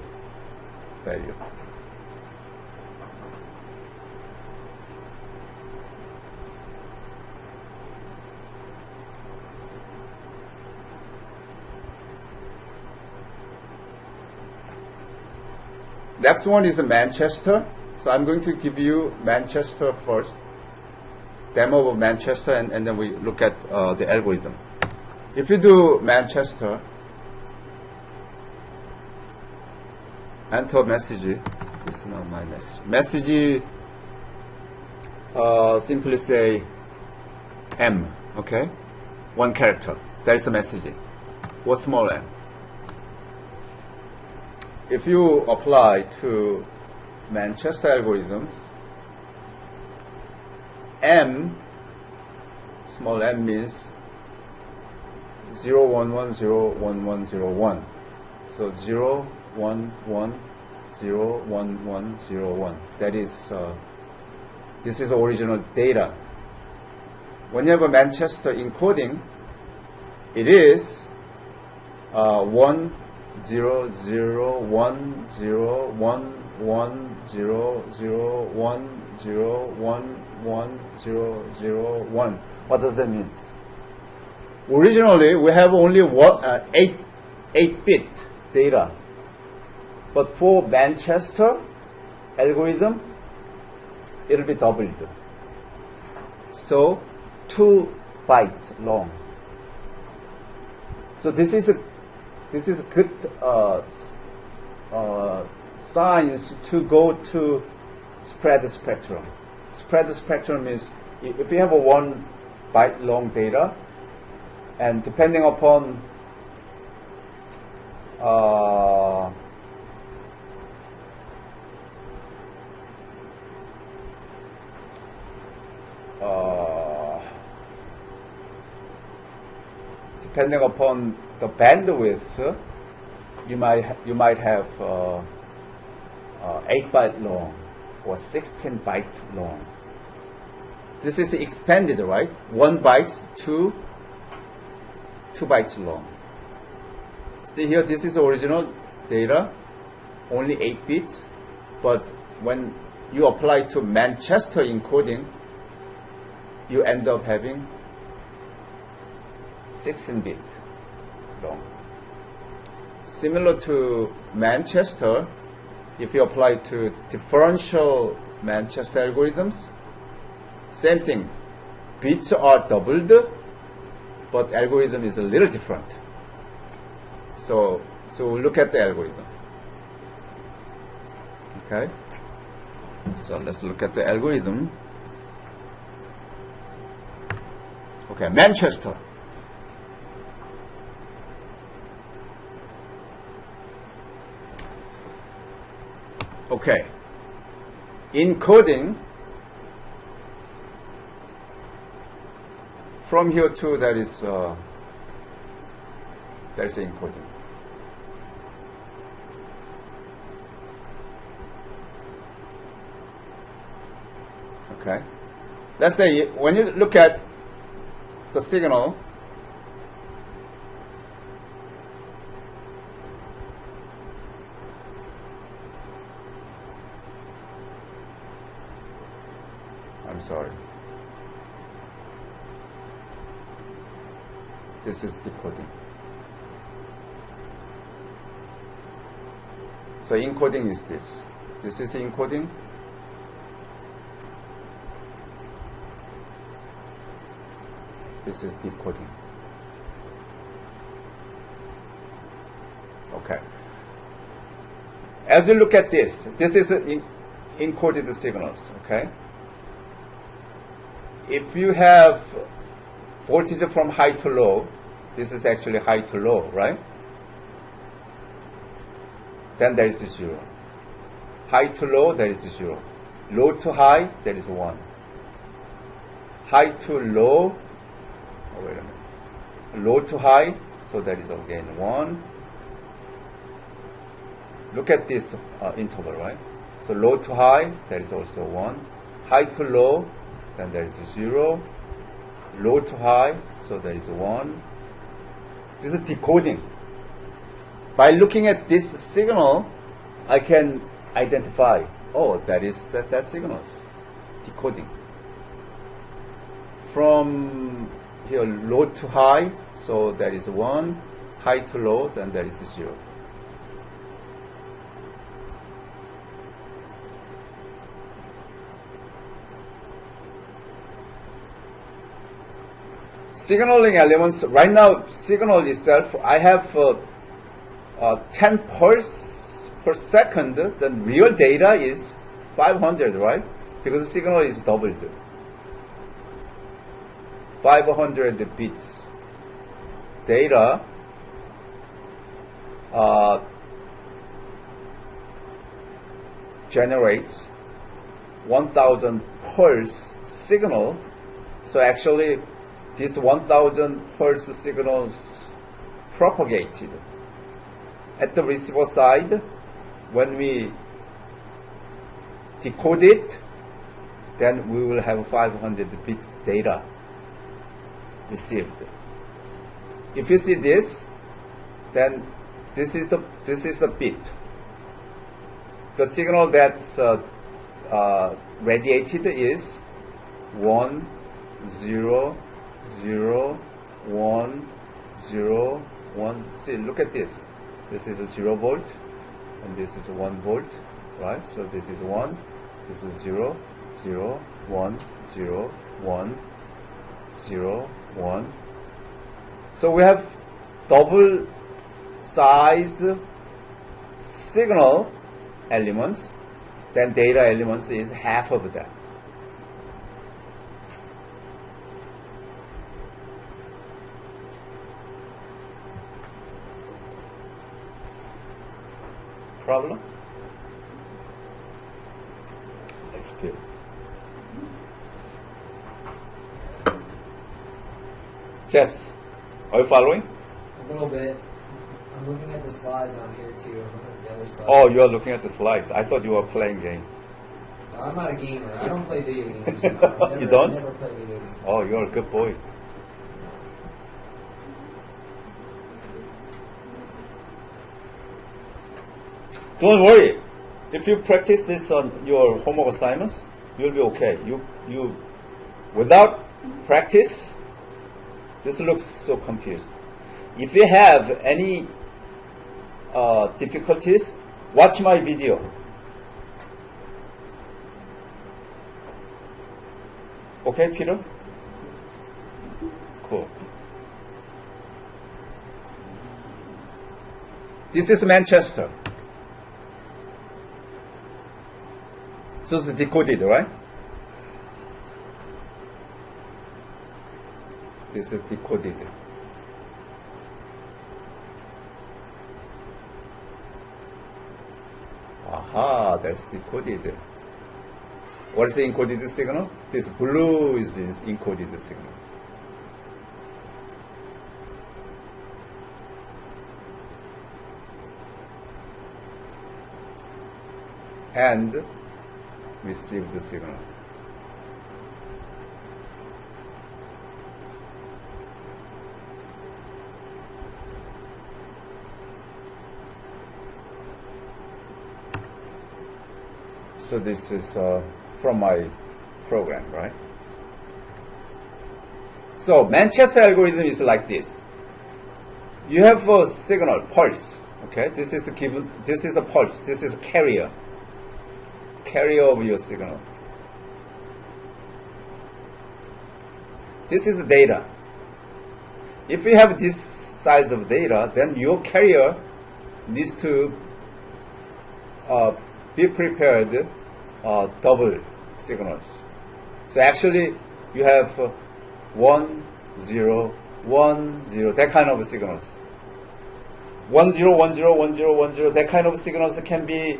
value. Next one is Manchester. So I'm going to give you Manchester first, demo of Manchester, and then we look at the algorithm. If you do Manchester, enter message. This is not my message. Message, simply say M, okay? One character. That is a message. Or small m. If you apply to Manchester algorithms, M, small m means 0, 1, 1, 0, 1, 1, 0, 1. So 0, 1, 1, 0, 1, 1, 0, 1. That is, this is original data. When you have a Manchester encoding, it is 1, 0, 0, 1, 0, 1, 1, 0, 0, 1, 0, 1, 1, 0, 0, 1. What does that mean? Originally, we have only 8-bit data. But for Manchester algorithm, it will be doubled. So, 2 bytes long. So this is good signs to go to spread spectrum. Spread spectrum is if you have a 1 byte long data, and depending upon the bandwidth, you might have 8 byte long or 16 byte long. This is expanded, right? 1 byte to 2 bytes long. See here, this is original data, only 8 bits, but when you apply to Manchester encoding, you end up having 16-bit long. Similar to Manchester, if you apply to differential Manchester algorithms, same thing. Bits are doubled, but algorithm is a little different. So we'll look at the algorithm. Okay. So let's look at the algorithm. Okay, Manchester. Okay. Encoding from here to that is encoding. Okay. Let's say when you look at the signal, sorry. This is decoding. So encoding is this. This is encoding. This is decoding. Okay. As you look at this is encoded signals, okay? If you have voltage from high to low, this is actually high to low, right? Then there is 0. High to low, there is 0. Low to high, there is 1. High to low, oh, wait a minute. Low to high, so there is again 1. Look at this interval, right? So low to high, there is also 1. High to low, then there is 0. Low to high, so there is 1. This is decoding. By looking at this signal, I can identify, oh, that is that signals. Decoding. From here, low to high, so there is 1. High to low, then there is 0. Signaling elements, right now, signal itself, I have 10 pulse per second. The real data is 500, right? Because the signal is doubled. 500 bits. Data generates 1000 pulse signal. So actually, this 1000 pulse signals propagated at the receiver side. When we decode it, then we will have 500 bits data received. If you see this, then this is the bit. The signal that's radiated is 1, 0, 0, 1, 0, 1. See, look at this. This is a 0 volt, and this is 1 volt, right? So this is 1, this is 0, 0, 1, 0, 1, 0, 1. So we have double size signal elements, then data elements is half of that. Problem? Let's feel. Jess, are you following? A little bit. I'm looking at the slides on here too. I'm looking at the other slides. Oh, you are looking at the slides. I thought you were playing game. No, I'm not a gamer. I don't play video games. You don't? I never play video games. Oh, you're a good boy. Don't worry. If you practice this on your homework assignments, you'll be okay. You without practice, this looks so confused. If you have any difficulties, watch my video. Okay, Peter? Cool. This is Manchester. So it's decoded, right? This is decoded. Aha, that's decoded. What is the encoded signal? This blue is encoded signal. And receive the signal. So this is from my program, right? So Manchester algorithm is like this. You have a signal, pulse. Okay, this is a given. This is a pulse. This is a carrier of your signal. This is the data. If you have this size of data, then your carrier needs to be prepared double signals. So actually, you have 1, 0, 1, 0, that kind of signals. 1, 0, 1, 0, 1, 0, 1, 0, that kind of signals can be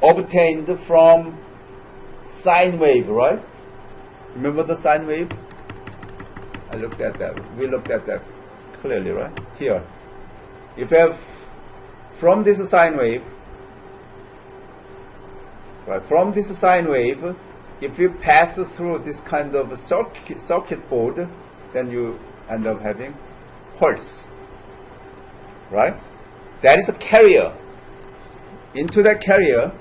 obtained from sine wave, right? Remember the sine wave? I looked at that. We looked at that clearly, right? Here. If you have from this sine wave, right, from this sine wave, if you pass through this kind of circuit board, then you end up having pulse, right? That is a carrier. Into that carrier,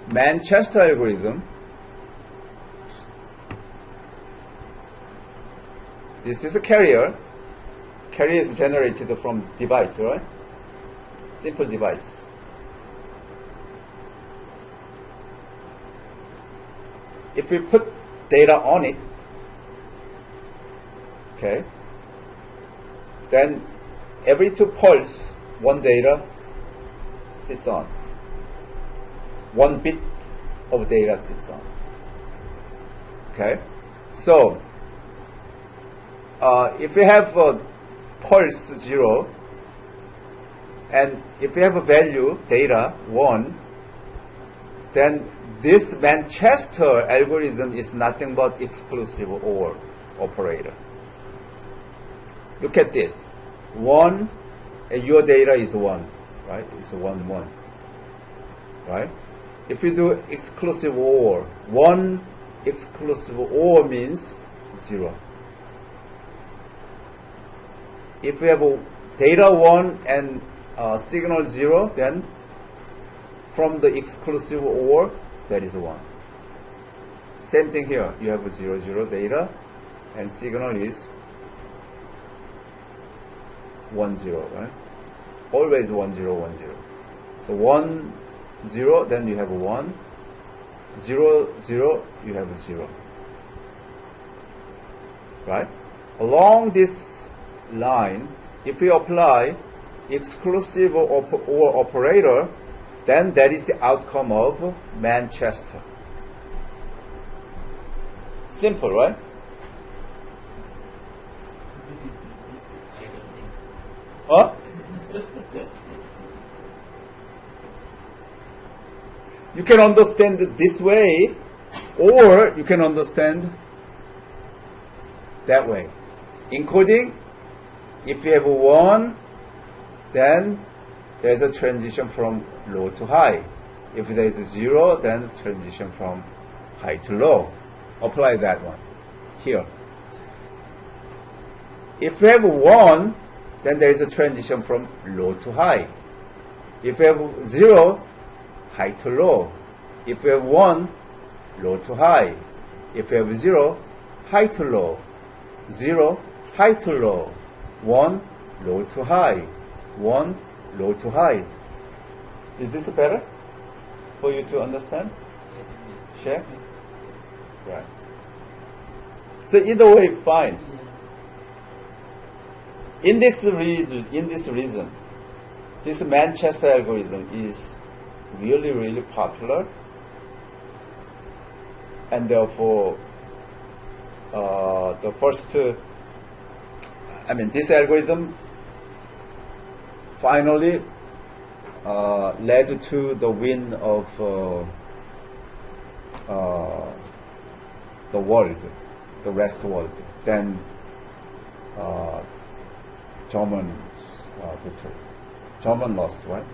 Manchester algorithm, this is a carrier. Carrier is generated from device, right? Simple device. If we put data on it, okay, then every 2 pulse, one data sits on. 1 bit of data sits on. Okay, so if you have a pulse 0, and if you have a value data 1, then this Manchester algorithm is nothing but exclusive OR operator. Look at this. 1, and your data is 1, right? It's 1, 1, right? If you do exclusive OR, 1 exclusive OR means 0. If we have a data 1 and signal 0, then from the exclusive OR, that is 1. Same thing here. You have a 0, 0 data, and signal is 1, 0, right? Always 1, 0, 1, 0. So 1, 0, then you have a 1. 0, 0, you have a 0. Right? Along this line, if we apply exclusive OR operator, then that is the outcome of Manchester. Simple, right? Huh? You can understand it this way, or you can understand that way. Encoding, if you have 1, then there's a transition from low to high. If there is 0, then transition from high to low. Apply that one here. If you have 1, then there is a transition from low to high. If you have 0, high to low. If you have 1, low to high. If you have 0, high to low. 0, high to low. 1, low to high. 1, low to high. Is this better for you to understand? Share? Right. So either way, fine. In this reason, this Manchester algorithm is really, really popular, and therefore the first, this algorithm finally led to the win of the world, the rest world. Then German victory. German lost, right?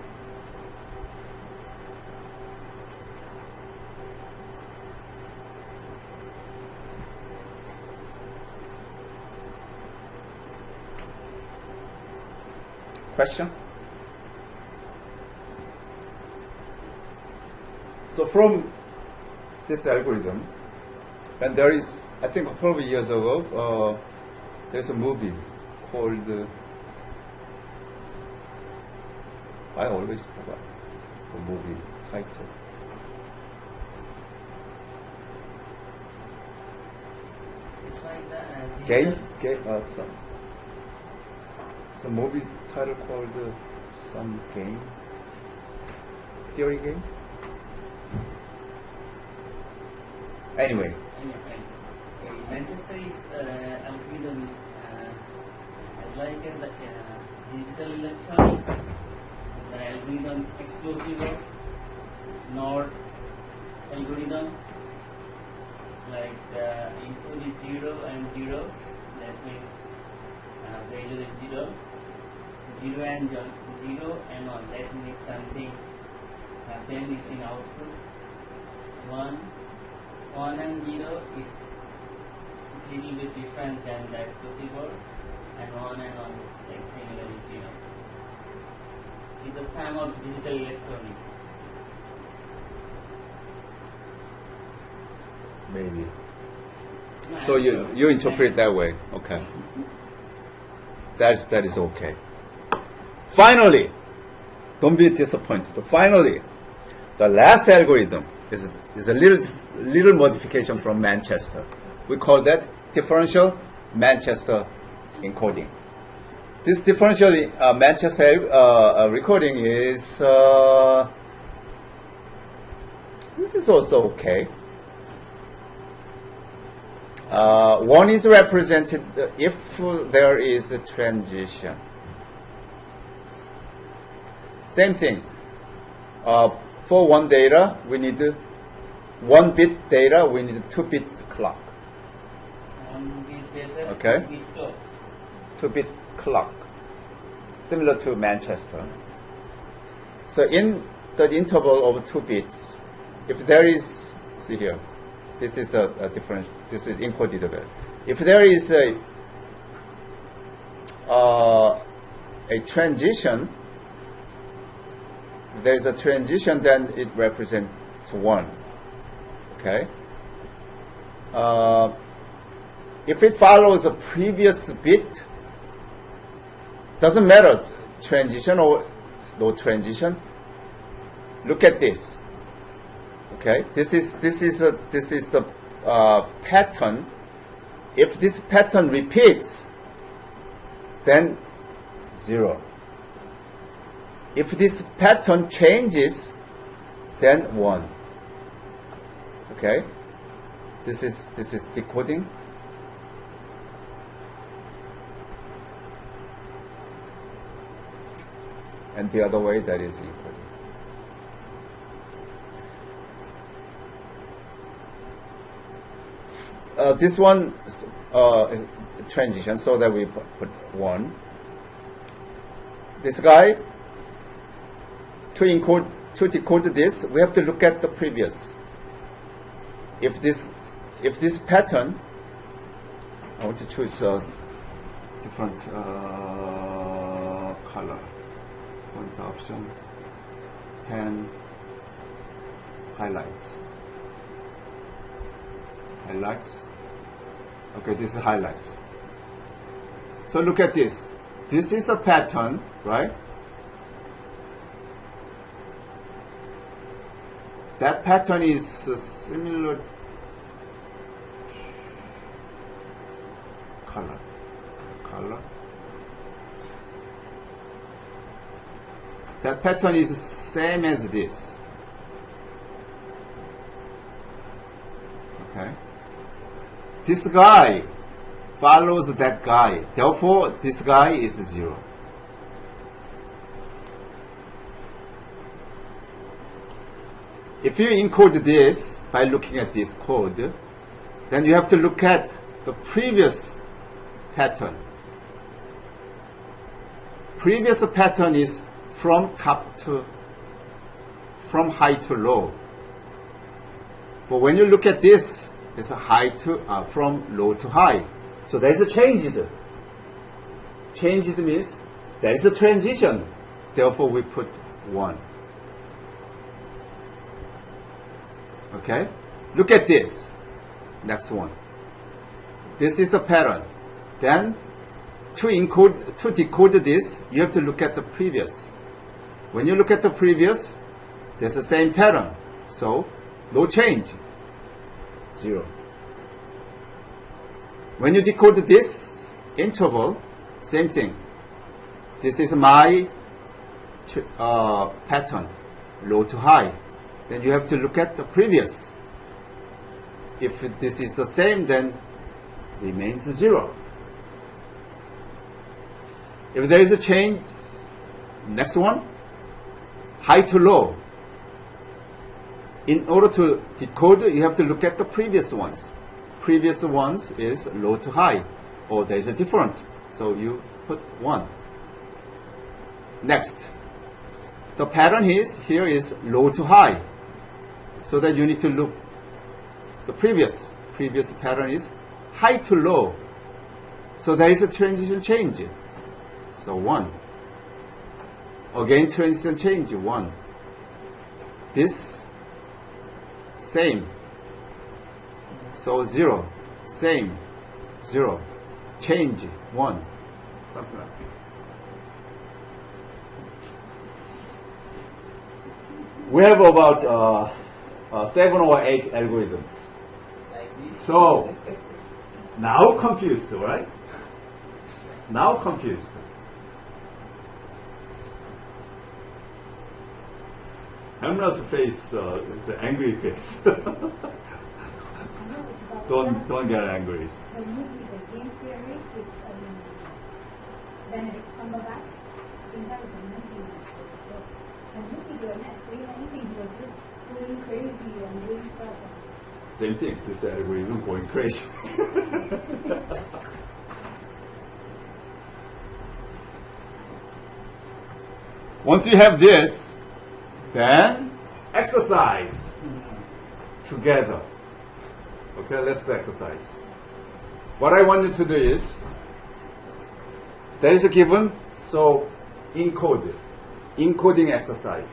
Question? So from this algorithm, and there is, I think a couple of years ago, there's a movie called, I always forgot the movie title. It's like that. Game, some movie title called some game, theory game. Anyway, Manchester is algorithm is like a digital electronics. The algorithm exclusive of NOR algorithm, like the input is 0 and 0, that means value is 0. 0 and 0 and 1, that means something happens in output. 1 and 0 is a little bit different than the exclusive word, and 1 and 1 like similarly 0. It's the time of digital electronics. maybe. No, So I'm you sure. you interpret it that way, okay? That is okay. Finally, don't be disappointed. Finally, the last algorithm is a little modification from Manchester. We call that differential Manchester encoding. This differential Manchester recording is this is also okay. One is represented if there is a transition. Same thing. For one data, we need 1 bit data, we need 2 bits clock. 1 bit data, Okay. 2 bit clock. 2 bit clock. Similar to Manchester. So in the interval of 2 bits, if there is, see here, this is a different, this is encoded value. If there is a transition, if there is a transition, then it represents 1. Okay. If it follows a previous bit, doesn't matter transition or no transition. Look at this. Okay, this is the pattern. If this pattern repeats, then 0. If this pattern changes, then 1. Okay, this is decoding. And the other way, that is encoding. This one is transition, so that we put 1. This guy, to decode this, we have to look at the previous. If this pattern, I want to choose a different color. Point option, pen, highlights. Okay, this is highlights. So look at this. This is a pattern, right? That pattern is similar color. That pattern is the same as this. Okay. This guy follows that guy. Therefore, this guy is 0. If you encode this by looking at this code, then you have to look at the previous pattern. Previous pattern is from high to low. But when you look at this, it's a from low to high. So there is a changed. Changed means there is a transition. Therefore, we put 1. Okay? Look at this. Next one. This is the pattern. Then, to decode this, you have to look at the previous. When you look at the previous, there's the same pattern. So, no change. 0. When you decode this interval, same thing. This is my pattern, low to high. Then you have to look at the previous. If this is the same, then remains 0. If there is a change, next one, high to low. In order to decode, you have to look at the previous ones. Previous ones is low to high, or there is a different. So you put 1. Next, the pattern here is low to high. So that you need to look the previous pattern is high to low. So there is a transition change. So 1. Again transition change 1. This same. So 0. Same. 0. Change 1. Something like that. We have about 7 or 8 algorithms. Like these. So, now confused, right? Now confused. Hamna's face, the angry face. I know it's about don't get angry. the movie, The Game Theory, with Benedict Cumberbatch. I think that was a movie. The movie, they were not saying anything. He was just going crazy and doing stuff. Same thing. This algorithm going crazy. Once you have this, then exercise together. Okay, let's do exercise. What I want you to do is, there is a given, so encoding exercise.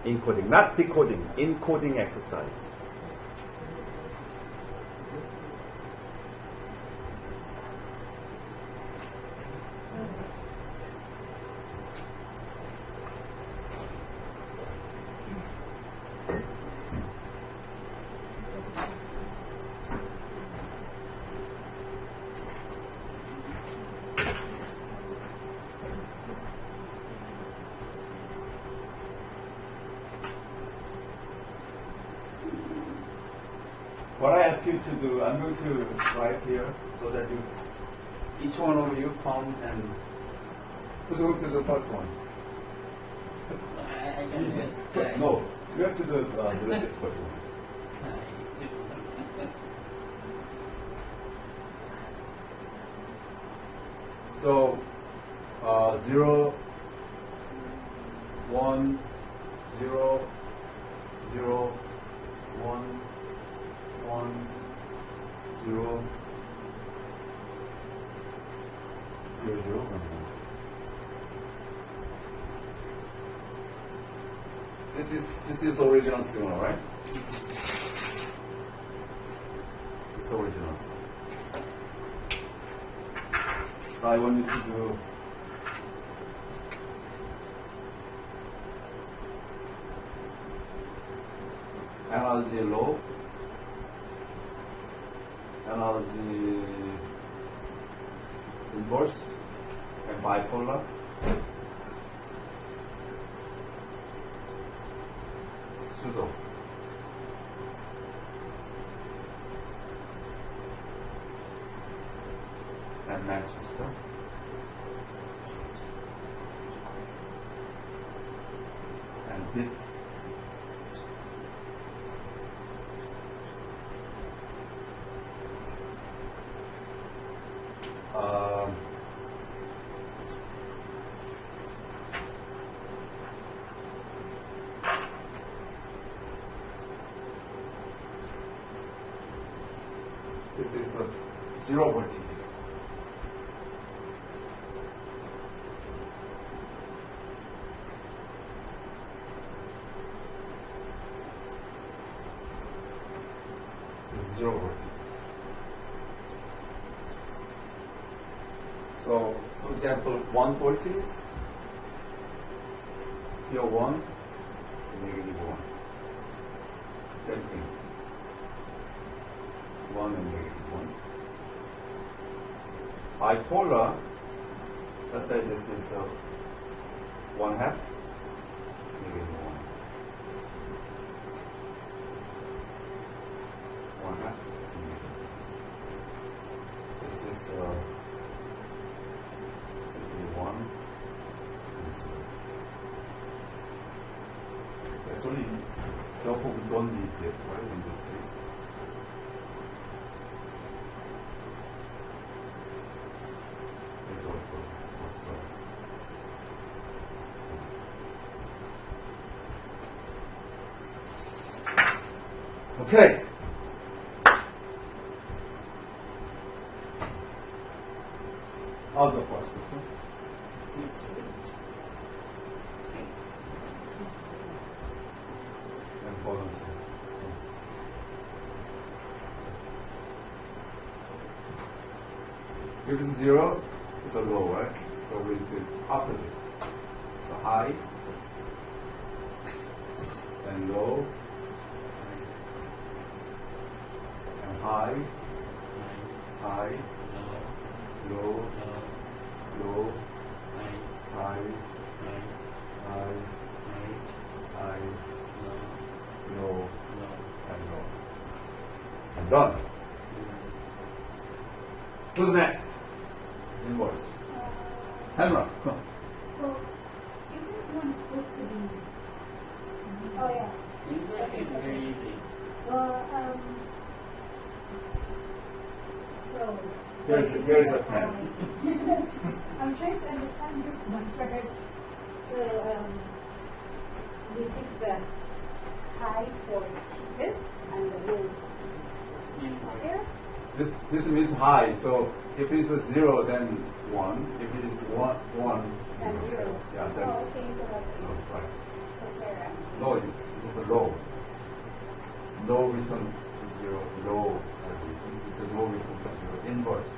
Encoding, not decoding, encoding exercise. What I ask you to do, I'm going to write here so that each one of you come and who's going to do the first one? I can just try. No, you have to do the first one. So 0, 1, 0, 0, 1, 1, 0, 0, 0, 1, 1. This is original signal, right? It's original. So I want you to do analogy low, analogy inverse, and bipolar. Pseudo. And Manchester. And dip. This is a 0 voltage. So, for example, 1 voltage, here 1, negative 1. Same thing. 1 and negative 1. Bipolar, let's say this is 1 half, negative 1. 1 half, negative 1. This is simply 1 and 0. That's only, therefore we don't need this, right, in this case. This also. Okay. I'll go first. And volunteer. If it's 0, it's a low, right? So we do opposite. So high and low and high, high, low, low, high, high, high, low, and low. I'm done. Who's next? Inverse. Hammer. Come. Well, isn't one supposed to be? Oh yeah. Inverse is very easy. Well, so. Here is a pen. I'm trying to understand this one first. So, we pick the high for this and the low here. This means high. So if it is a 0, then 1. If it is 1, And 0. Yeah, Oh, that's okay, so that's low, right. so here. Low is a low. Low return to 0. Low. It's a low return to 0. Inverse.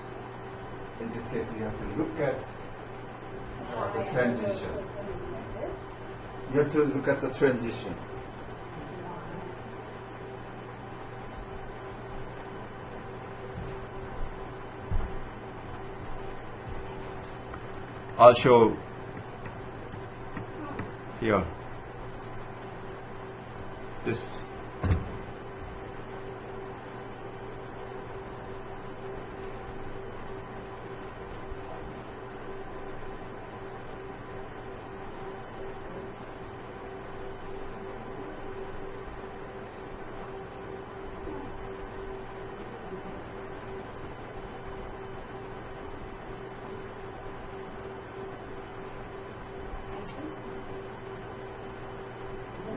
In this case, you have to look at the transition. You have to look at the transition. I'll show here. This.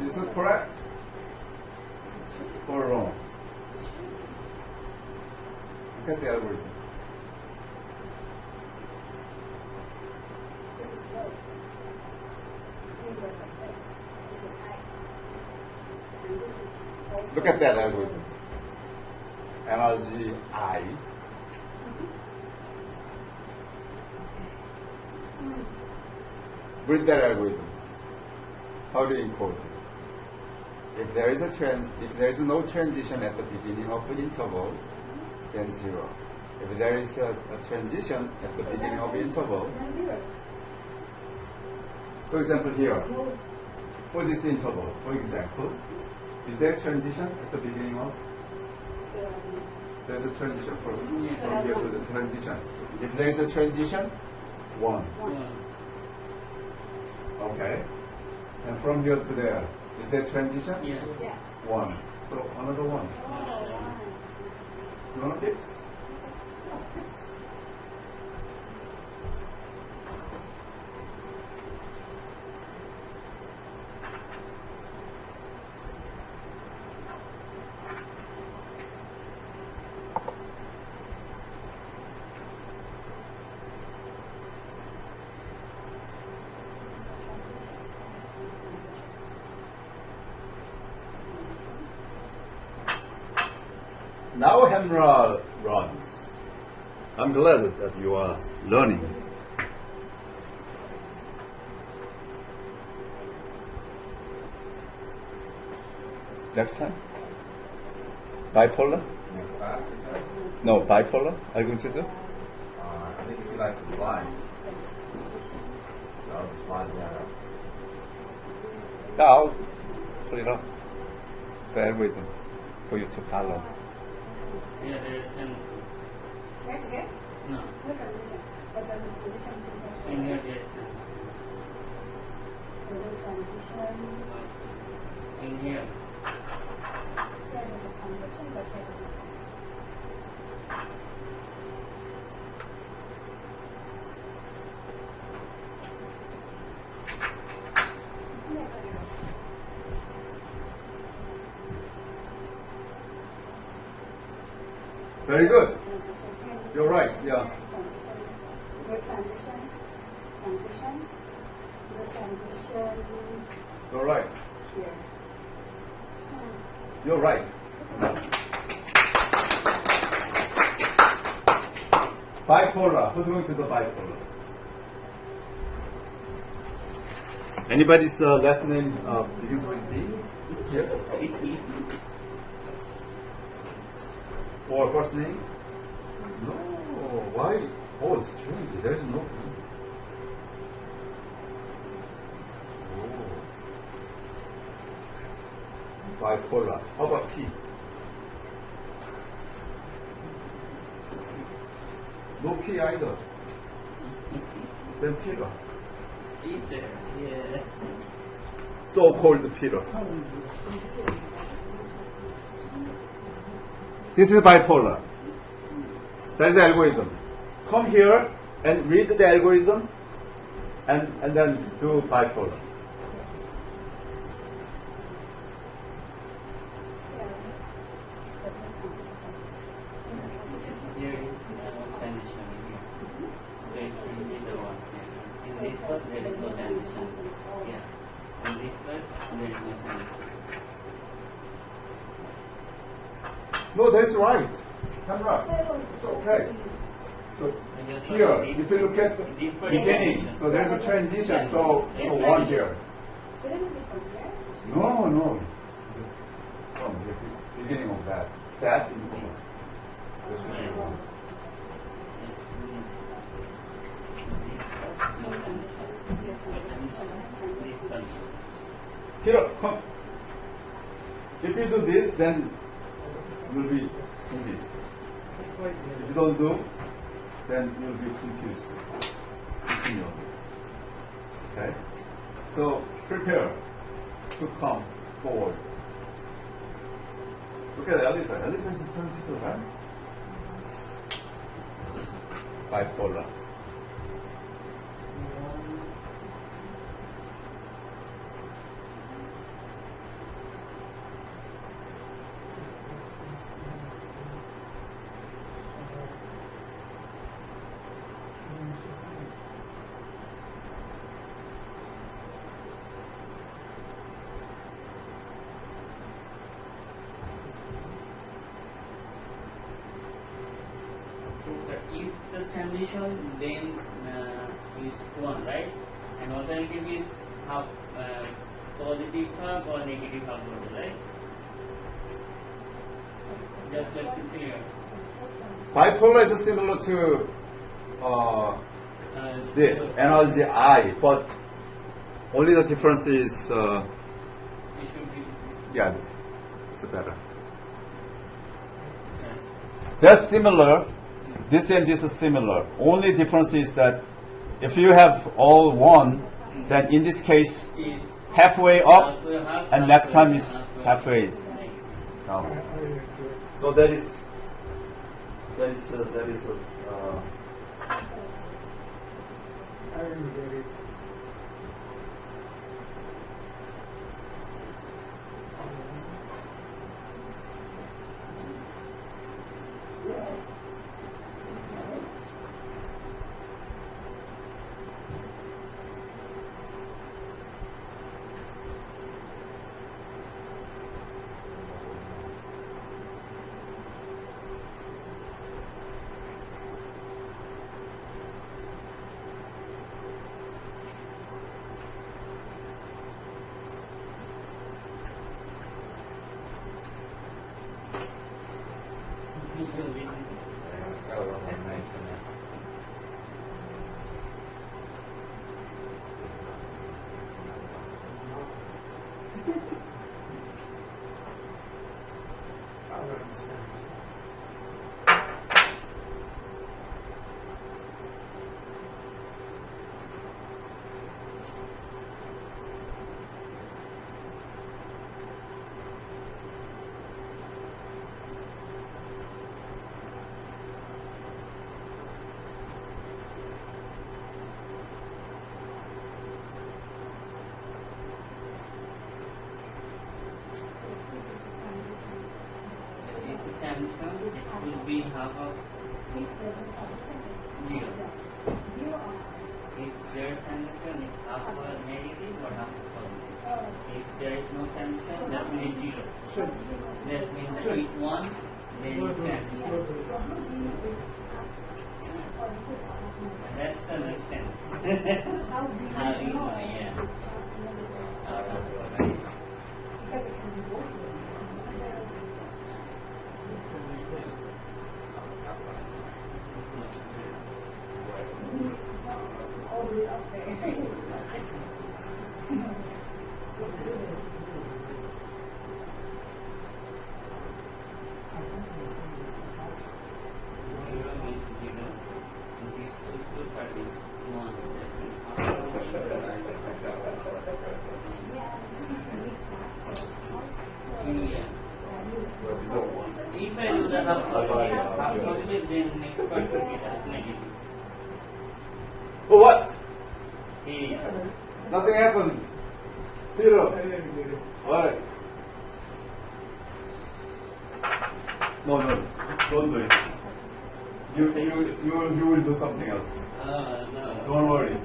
Is it correct or wrong? Look at the algorithm. This is low. Inverse of this, which is high. And this is also Look at that algorithm. Energy I. With that algorithm, how do you encode it? If there is no transition at the beginning of the interval, then 0. If there is a transition at the beginning of the interval, Then 0. for example here, It's low. for this interval, for example, is there a transition at the beginning of? There's a transition from here to the transition. If there is a transition, 1. Okay. And from here to there, is there transition? Yes. Yes. 1. So another 1. Oh, wow. You want to fix? Now Hamra runs. I'm glad that you are learning. Next time? Bipolar? Next class, is that? No, bipolar? Are you going to do? I think you like the slide. No, the slide there. Yeah, I'll put it up. Bear with them for you to follow. Yeah, there is an Where's it? no. What transition? What was the position? In here there is Transition. in here. There is a transition, but there is a Very good. transition. You're right, yeah. Transition. Transition. Transition. Transition. You're right. Here. You're right. Bipolar. Who's going to do bipolar? Anybody's last name begins with B? Yes. Or first name? No. Why? Oh, it's strange. There's no B. Oh. Bipolar. How about P? No P either. Then Peter. Peter. Yeah. So-called Peter. This is bipolar. That is the algorithm. Come here and read the algorithm and then do bipolar. Here is no transition in here. There is only the one. In this one there is no transition. Yeah. In this one there is no transition. No, that's right. Come right. It's okay. So here, if you look at the beginning, so there's a transition. So one here. Shouldn't it be from here? No, no. From the beginning of that. That in here. This should be one. Here, come. If you do this, then you'll be in this. If you don't do, then you'll be confused. Continue. Okay? So prepare to come forward. Look at Elisa. Elisa is 22, right? Bipolar. If the transition then is 1, right? And alternative is half positive half or negative half order, right? Just like to clear. Bipolar is similar to this energy I, but only the difference is It should be yeah, it's better. okay. They're similar. This and this is similar. Only difference is that if you have all one, then in this case Is halfway up halfway half, and next time is halfway. halfway down. So that is be half of If there's a positive, zero. zero or If there is transition, it's half of negative or half of positive. oh, If there is no transition, that means zero. Sure. That means that if one, then it's yeah. transition. So how do you it's positive or negative? That's the resistance. How do you How do you know know, yeah. it's negative? Out of Because it can be both ways. All the way up there. I see. Let's do this. zero means zero. And these two parties, one. That means half of the zero. Yeah. If I do the half positive, then next part will be half negative. Oh, what? Here. Nothing happened. Zero. Alright. No, don't do it. You will do something else. No. Don't worry.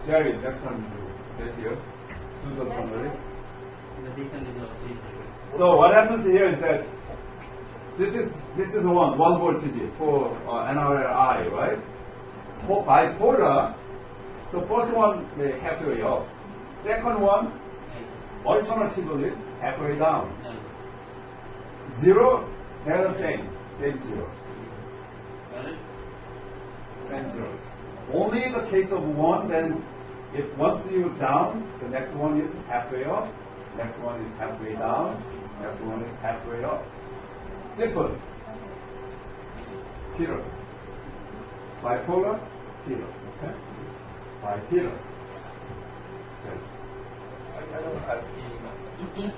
Jerry, next time you do here. Do the summary. This one is also equal. So what happens here is that this is one voltage for NRI, right? For bipolar, so first one halfway up, second one alternatively halfway down. Zero, they're the same zeros. Got it? Same zeros. Only in the case of one, then if once you down, the next one is halfway up, next one is halfway down, next one is halfway up. Simple. Peter. Bipolar, Peter. Okay? Bipolar. Okay. I don't have P.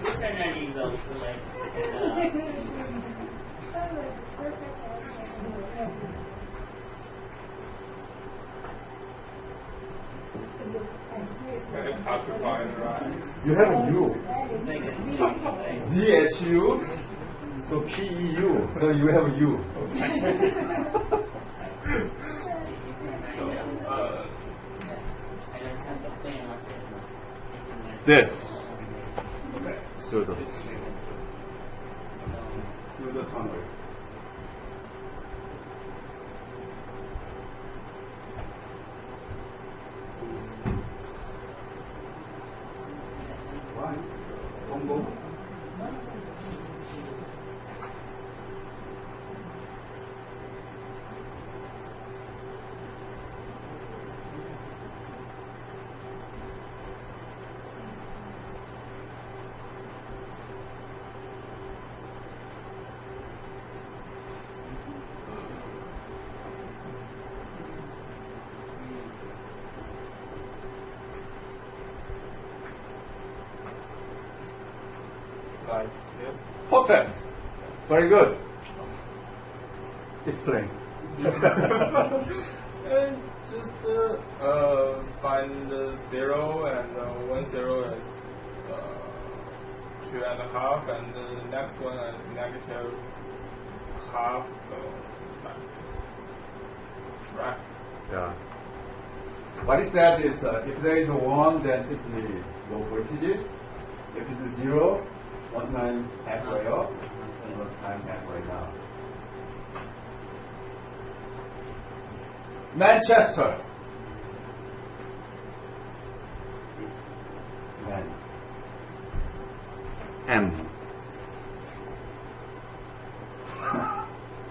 Internet is also like It's hard to find, right? You have a U. second. ZHU, so PEU, so you have a U. I don't have the pen or This. Pseudo. Pseudo tunnel. Right. Combo. Like, yes. Perfect. Very good. Explain. And just find the 0 and 1 0 is 2.5, and the next one is negative half, so like this. Right. Yeah. What it said is if there is a 1, then simply low voltages. If it's a 0, one time halfway up, and one time halfway down. Manchester. Man. M.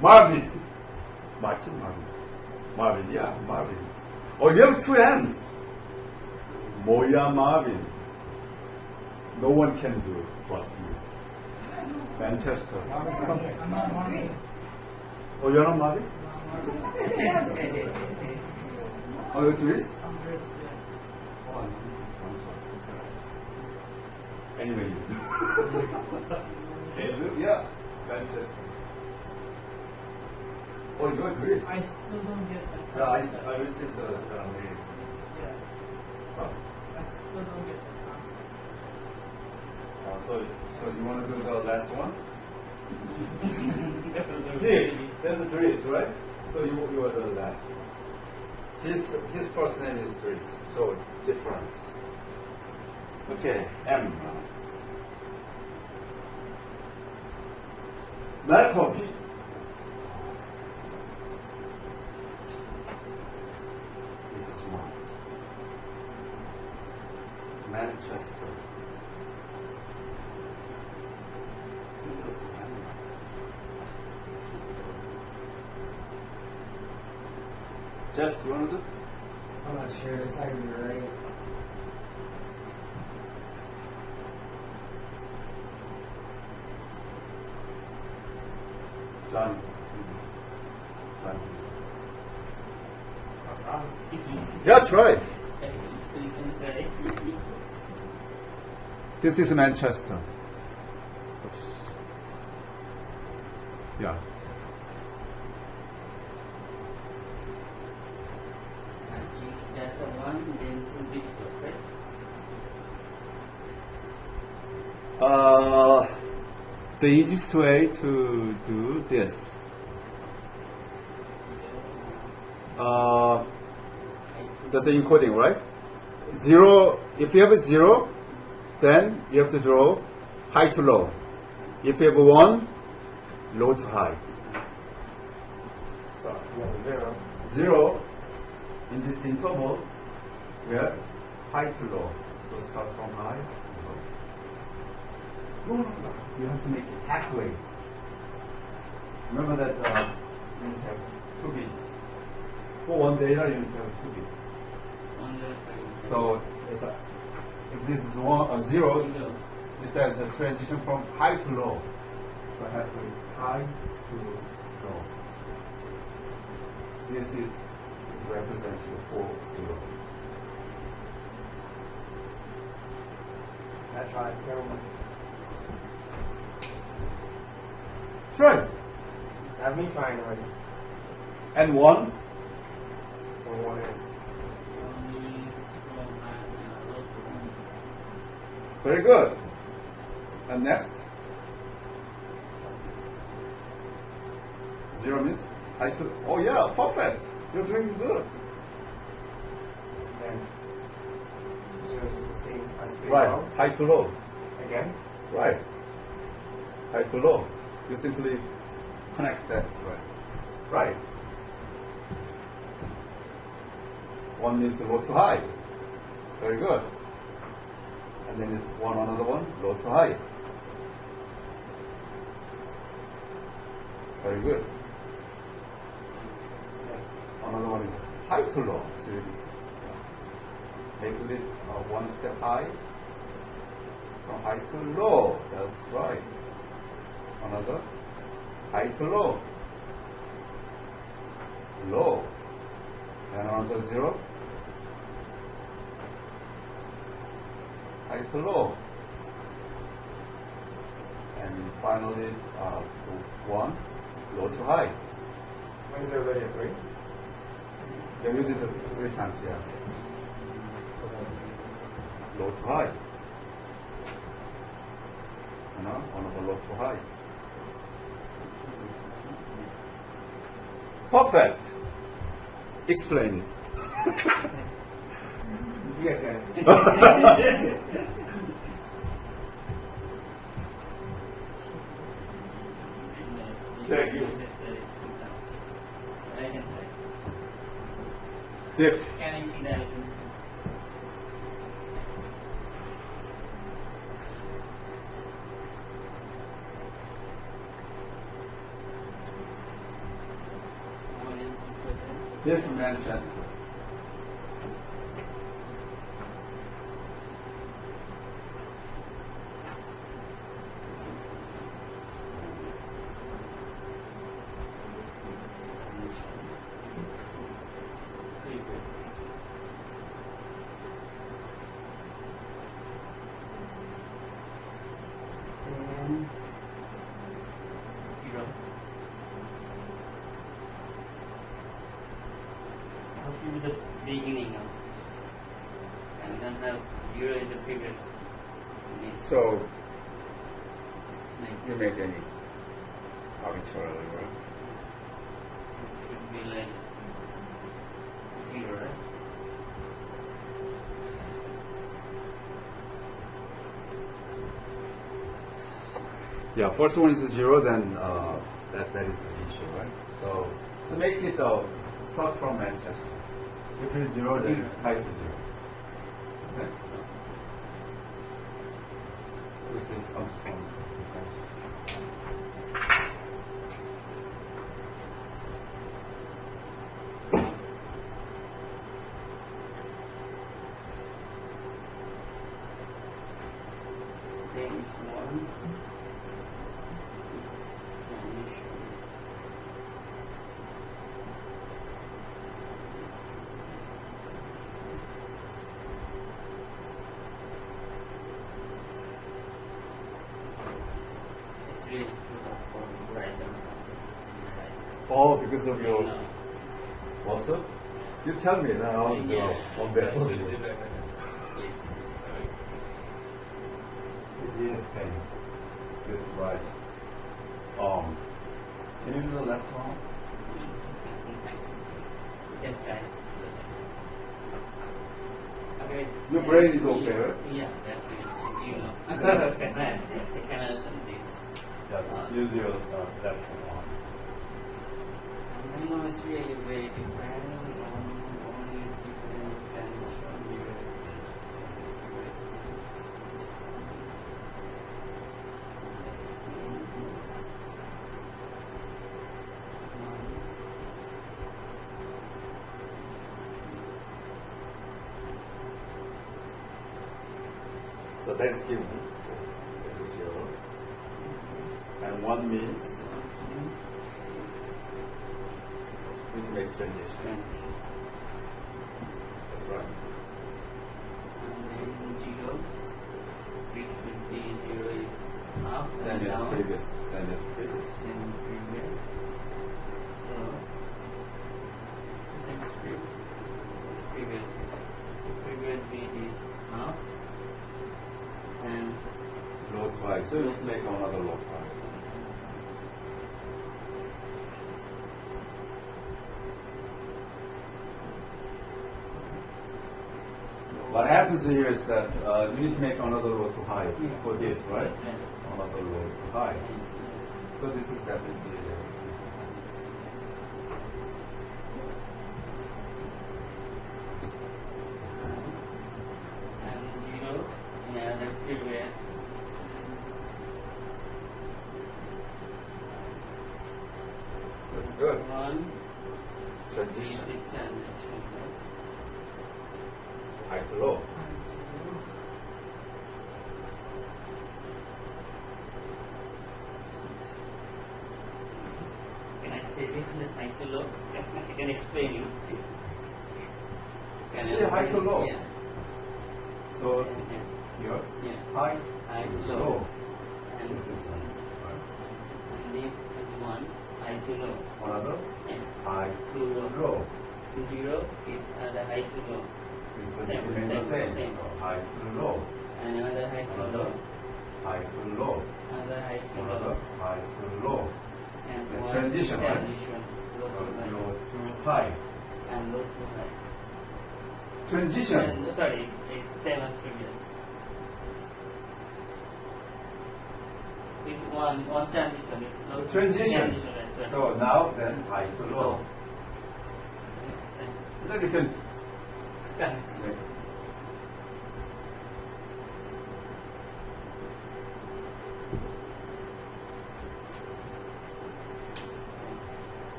Marvin. Martin Marvin. Marvin, yeah, Marvin. Oh, you have two M's. Moya Marvin. No one can do it but you. Manchester. Oh, you're not Marvin? Oh, you're Greece? Oh, I'm sorry. Anyway, you. Yeah, Manchester. Oh, you're Greece? I still don't get that. Yeah, I will say the name. Yeah. Huh? I still don't get the concept. So you want to do the last one? Diff. There's a Dries, right? So you are the last. His first name is Dries. So difference. Okay, M. Malcolm. This is one. Manchester. Similar to Hamburg. Jess, you want to do? I'm not sure. It's not going to be right. John. Yeah, try. This is Manchester. Yeah. If that's the one, then it will be perfect. The easiest way to do this. That's the encoding, right? 0, if you have a 0, then you have to draw high to low. If you have a 1, low to high. So you have 0. 0, in this interval, we have high to low. So start from high to low. You have to make it halfway. Remember that you need to have 2 bits. For one data, you need to have 2 bits. So if this is 0, this has a transition from high to low. So halfway high to low. This is representing 4, 0. That's right. Everyone. Try. Have me trying already. And 1. So one is. Very good. And next. 0 means high to. Oh yeah, perfect. You're doing good. Then 0 is the same as 3. Right. now. High to low. Again. Right. High to low. You simply connect that. Right. 1 means low to high. Very good. And then it's another one, low to high. Very good. Another one is high to low. So you make it 1 step high. From high to low. That's right. Another high to low. Low. And another 0. High to low. And finally 1. Low to high. When is everybody agree? Yeah, we did it 3 times, yeah. Low to high. Another low to high. Perfect. Explain it. You guys got it. Thank you. I can try. Diff. Can I see that? Diff Manchester. How should be the beginning now? And we don't have 0 in the previous. So you make any arbitrary error. It should be like 0, right? Yeah, first one is 0, then that is the issue, right? So make it start from Manchester. If it is 0, then height is 0. Okay? We see it comes from There is one. It's really difficult for right and Oh, because of your no. also? You tell me then I'll go on that. Yes. Yeah, pen. This right. Can you do the left arm? You can try. Okay. Your brain is okay, right? Yeah, definitely. You know. I can understand this. Yeah, use your left arm. I know it's really very different. One is different and So that is given. This is 0. And 1 means we need to make transition. That's right. and then 0, which would be 0 is up Same and as down. previous. Same as previous. Same previous. So, same as previous. Previous bit is up and Low to high. So you make another low to high. What happens here is that you need to make another low to high for this, right? Another low to high. So this is definitely and 0 in another previous. that's good. 1 Transition. is transition. High to low. Can I say this is high to low? I can explain you. Can I- Yeah, high to low. Yeah. So Yeah. here, Yeah. high, High to low. low. And This is one. this is 1 high to low. Another And high to low. to low. 0 is another high to low. This is Same, remain the same, same. same. So high to low. And another high to Another low. high to low. Another high to Another low. high to low. And The one transition, right? transition. Low So to high. low to high. And low to high. Transition. And, sorry, it's same as previous. With one transition. It's low to Transition. right? So now then high to low. Then you can Correct. make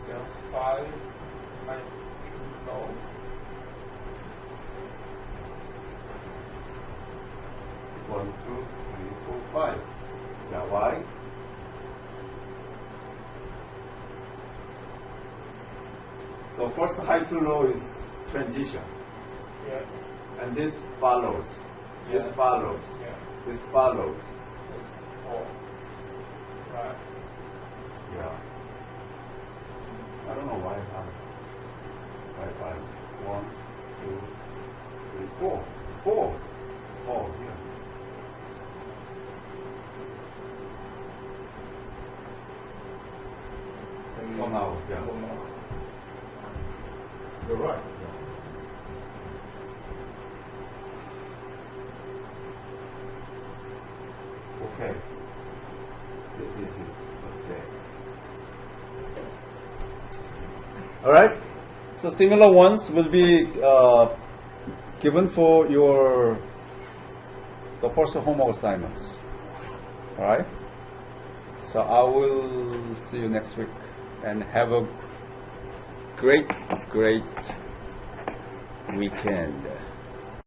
Just 5, high to low. One, two, three, four, five. Yeah, why? So first high to low is transition. Yeah. And this follows. This Yeah. follows. Yeah. This follows. It's 4. Right. no, why 5. 1, 2, 3, 4. 4. Oh, yeah. So now, yeah. You're right. Okay. This is it. Okay. All right. So similar ones will be given for the first homework assignments. All right. So I will see you next week and have a great weekend.